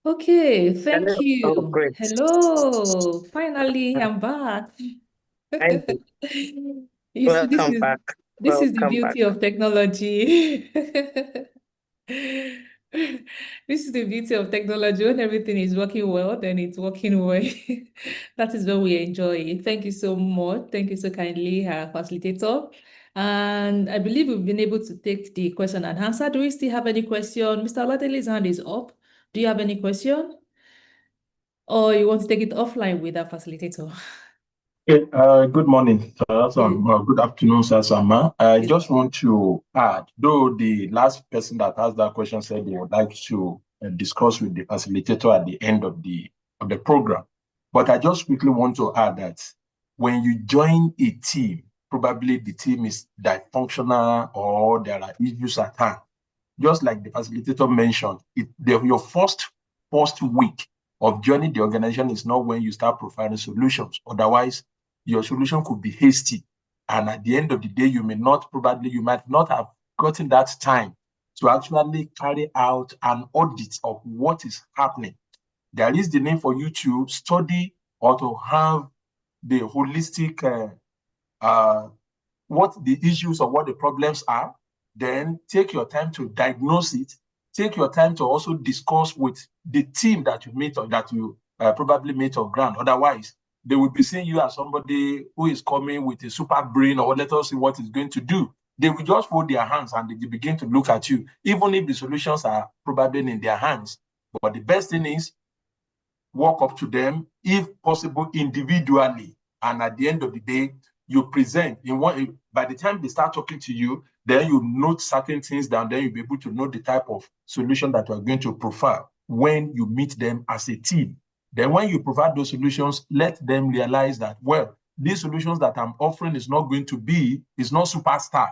Okay, thank Oh, you. great. Hello, finally I'm back. Thank you. You see, Welcome back. this is the Welcome back. beauty of technology. This is the beauty of technology. When everything is working well, then it's working well. That is what we enjoy. Thank you so much. Thank you so kindly, our facilitator. And I believe we've been able to take the question and answer. Do we still have any question? Mr. Oladele's hand is up. Do you have any question? Or you want to take it offline with our facilitator? Okay, good morning, sir. Good afternoon, sir, Sama. I Yes. just want to add, though the last person that asked that question said they would like to discuss with the facilitator at the end of the program, but I just quickly want to add that when you join a team, probably the team is dysfunctional or there are issues at hand. Just like the facilitator mentioned, your first week of joining the organization is not when you start providing solutions. Otherwise, your solution could be hasty. And at the end of the day, you might not have gotten that time to actually carry out an audit of what is happening. There is the need for you to study or to have the holistic, what the issues or what the problems are, then take your time to diagnose it. Take your time to also discuss with the team that you meet or that you probably meet on ground. Otherwise, they will be seeing you as somebody who is coming with a super brain or let us see what he's going to do. They will just fold their hands and they begin to look at you, even if the solutions are probably in their hands. But the best thing is walk up to them, if possible, individually. And at the end of the day, you present by the time they start talking to you, then you note certain things down, then you'll be able to know the type of solution that you're going to profile when you meet them as a team. Then when you provide those solutions, let them realize that, well, these solutions that I'm offering is not superstar.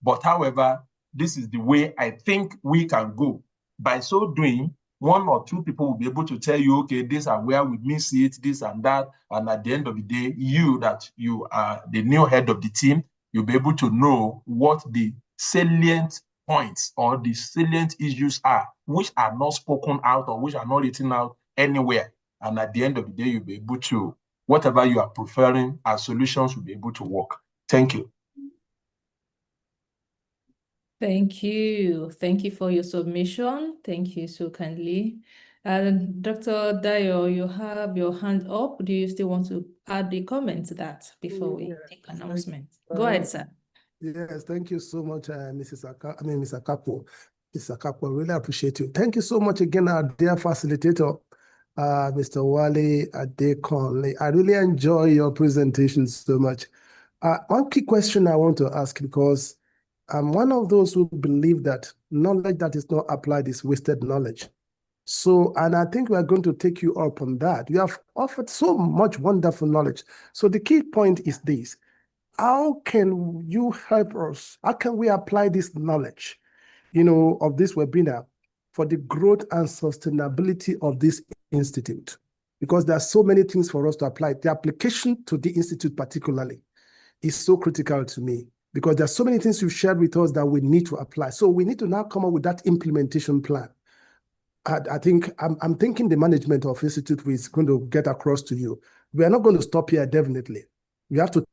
But however, this is the way I think we can go. By so doing, one or two people will be able to tell you, okay, these are where we miss it, this and that. And at the end of the day, you are the new head of the team, you'll be able to know what the salient points or the salient issues are, which are not spoken out or which are not written out anywhere. And at the end of the day, you'll be able to, whatever you are preferring as solutions will be able to work. Thank you. Thank you. Thank you for your submission. Thank you so kindly. And Dr. Dayo, you have your hand up. Do you still want to add a comment to that before we take announcement? Go ahead, sir. Yes, thank you so much, Mrs. Mr. Akapo. Mr. Akapo, really appreciate you. Thank you so much again, our dear facilitator, Mr. Wale Adekonle. I really enjoy your presentation so much. One key question I want to ask, because I'm one of those who believe that knowledge that is not applied is wasted knowledge. So, and I think we're going to take you up on that. You have offered so much wonderful knowledge. So the key point is this: how can you help us? How can we apply this knowledge, of this webinar for the growth and sustainability of this institute? Because there are so many things for us to apply. The application to the institute particularly is so critical to me, because there are so many things you've shared with us that we need to apply. So we need to now come up with that implementation plan. I think I'm thinking the management of institute is going to get across to you. We are not going to stop here, definitely. We have to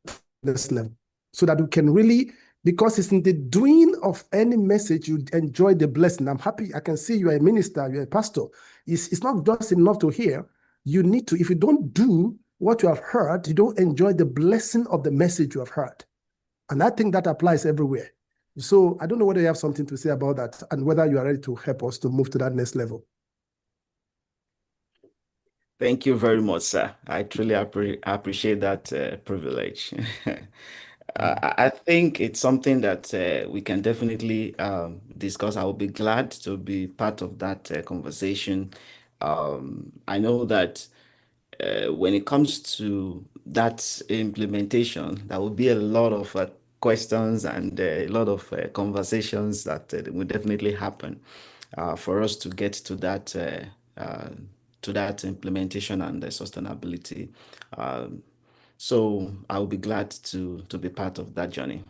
this level so that we can really, because it's in the doing of any message you enjoy the blessing. I'm happy. I can see you are a minister, you're a pastor. It's not just enough to hear. You need to, if you don't do what you have heard, you don't enjoy the blessing of the message you have heard. And I think that applies everywhere. So I don't know whether you have something to say about that and whether you are ready to help us to move to that next level. Thank you very much, sir. I truly appreciate that privilege. I think it's something that we can definitely discuss. I will be glad to be part of that conversation. I know that when it comes to that implementation, there will be a lot of questions and a lot of conversations that will definitely happen for us to get to that implementation and the sustainability. So I will be glad to be part of that journey,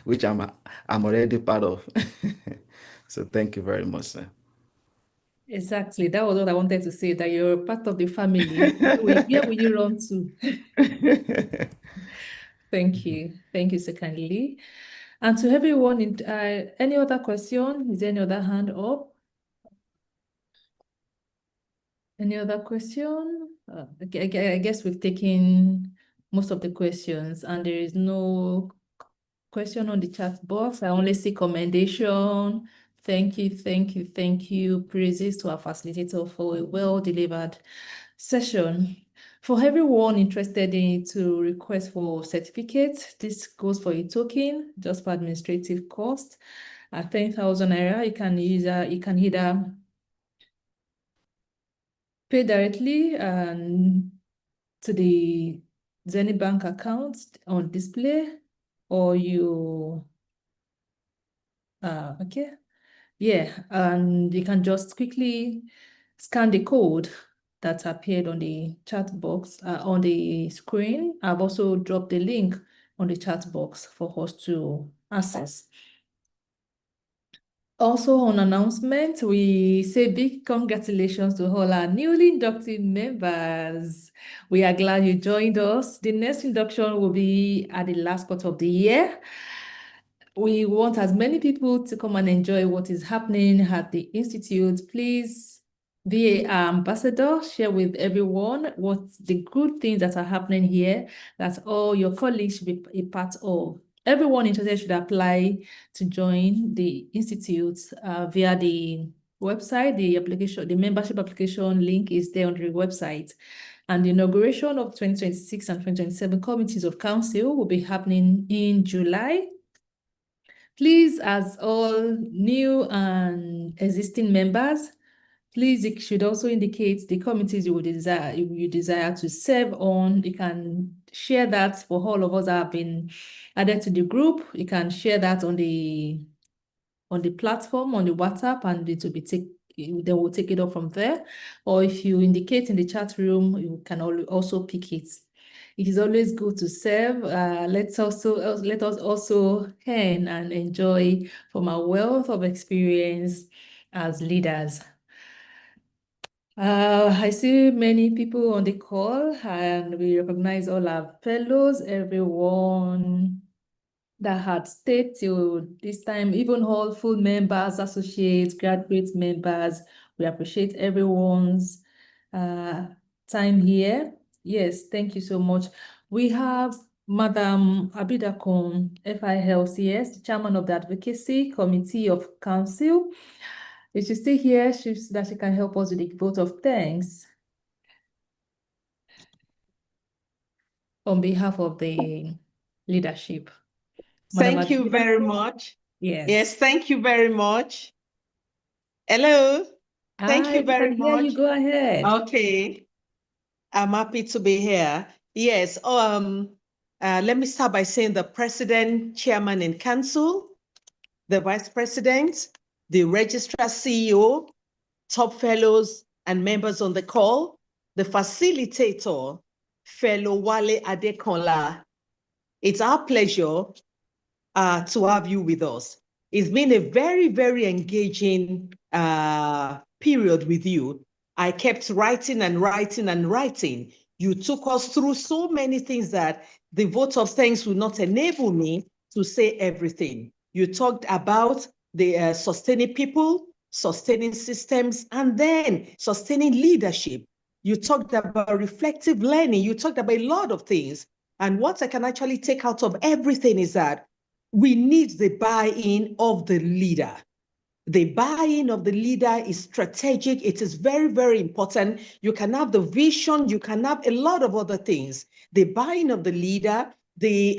which I'm already part of. So thank you very much, sir. Exactly. That was what I wanted to say, that you're part of the family. Where will you run to? Thank you. Thank you so kindly. And to everyone, any other question? Is there any other hand up? Any other question? I guess we've taken most of the questions, and there is no question on the chat box. I only see commendation. Thank you, thank you, thank you. Praises to our facilitator for a well-delivered session. For everyone interested to request for certificate, this goes for a token, just for administrative cost. At 10,000 naira, you can either pay directly to the Zenith Bank account on display, or you okay, yeah, and you can just quickly scan the code that appeared on the chat box on the screen. I've also dropped the link on the chat box for us to access. Also on announcement, we say big congratulations to all our newly inducted members. We are glad you joined us. The next induction will be at the last quarter of the year. We want as many people to come and enjoy what is happening at the Institute. Please be an ambassador, share with everyone what the good things that are happening here, that all your colleagues should be a part of. Everyone interested should apply to join the Institute via the website. The application, the membership application link is there on the website. And the inauguration of 2026 and 2027 committees of council will be happening in July. Please, as all new and existing members, please, you should also indicate the committees you desire to serve on. You can share that for all of us that have been added to the group. You can share that on the platform, on the WhatsApp, and it will be they will take it up from there. Or if you indicate in the chat room, you can also pick it. It is always good to serve. Let us also learn and enjoy from our wealth of experience as leaders. I see many people on the call, and we recognize all our fellows, everyone that had stayed till this time, even all full members, associates, graduate members. We appreciate everyone's time here. Yes, thank you so much. We have Madam Abida Kun, FILCS, the chairman of the Advocacy Committee of Council. If she's still here, that she can help us with the vote of thanks on behalf of the leadership. Thank you very much. Yes. Yes, thank you very much. Hello. Thank you very much. Yeah, you go ahead. Okay. I'm happy to be here. Yes. Let me start by saying the president, chairman in council, the vice president, the registrar CEO, top fellows and members on the call, the facilitator, fellow Wale Adekola. It's our pleasure to have you with us. It's been a very, very engaging period with you. I kept writing and writing and writing. You took us through so many things that the vote of thanks will not enable me to say everything. You talked about the sustaining people, sustaining systems, and then sustaining leadership. You talked about reflective learning. You talked about a lot of things. And what I can actually take out of everything is that we need the buy-in of the leader. The buy-in of the leader is strategic. It is very, very important. You can have the vision. You can have a lot of other things. The buy-in of the leader, the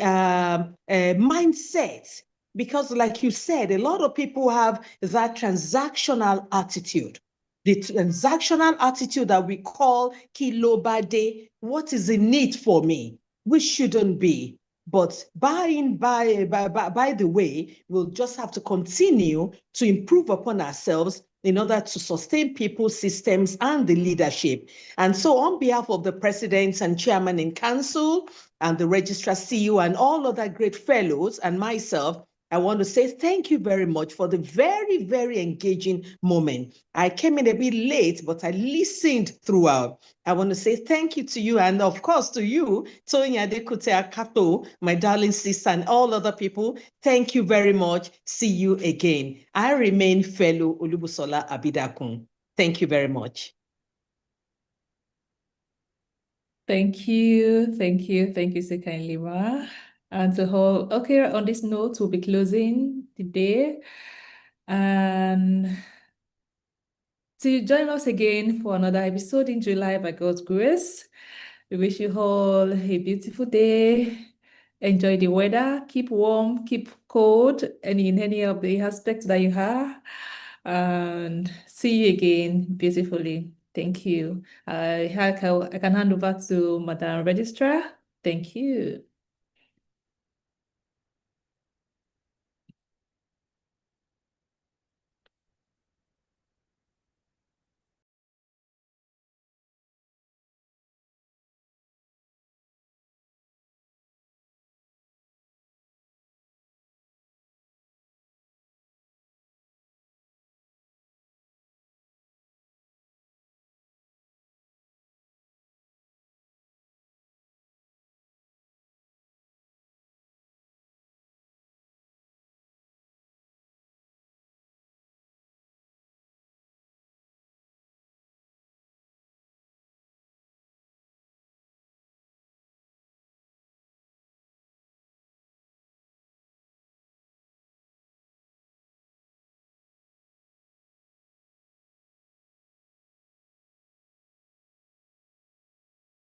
mindset, because like you said, a lot of people have that transactional attitude. The transactional attitude that we call kilobade, what is the need for me? We shouldn't be. But by the way, we'll just have to continue to improve upon ourselves in order to sustain people, systems, and the leadership. And so on behalf of the president and chairman in council and the registrar CEO and all other great fellows and myself, I want to say thank you very much for the very, very engaging moment. I came in a bit late, but I listened throughout. I want to say thank you to you, and of course to you, Toyin Adekute Akato, my darling sister, and all other people. Thank you very much. See you again. I remain fellow Olubusola Abidakun. Thank you very much. Thank you so kindly, Ma. And to all, okay, on this note, we'll be closing the day. And to join us again for another episode in July by God's grace. We wish you all a beautiful day. Enjoy the weather, keep warm, keep cold, and in any of the aspects that you have. And see you again beautifully. Thank you. I can hand over to Madam Registrar. Thank you.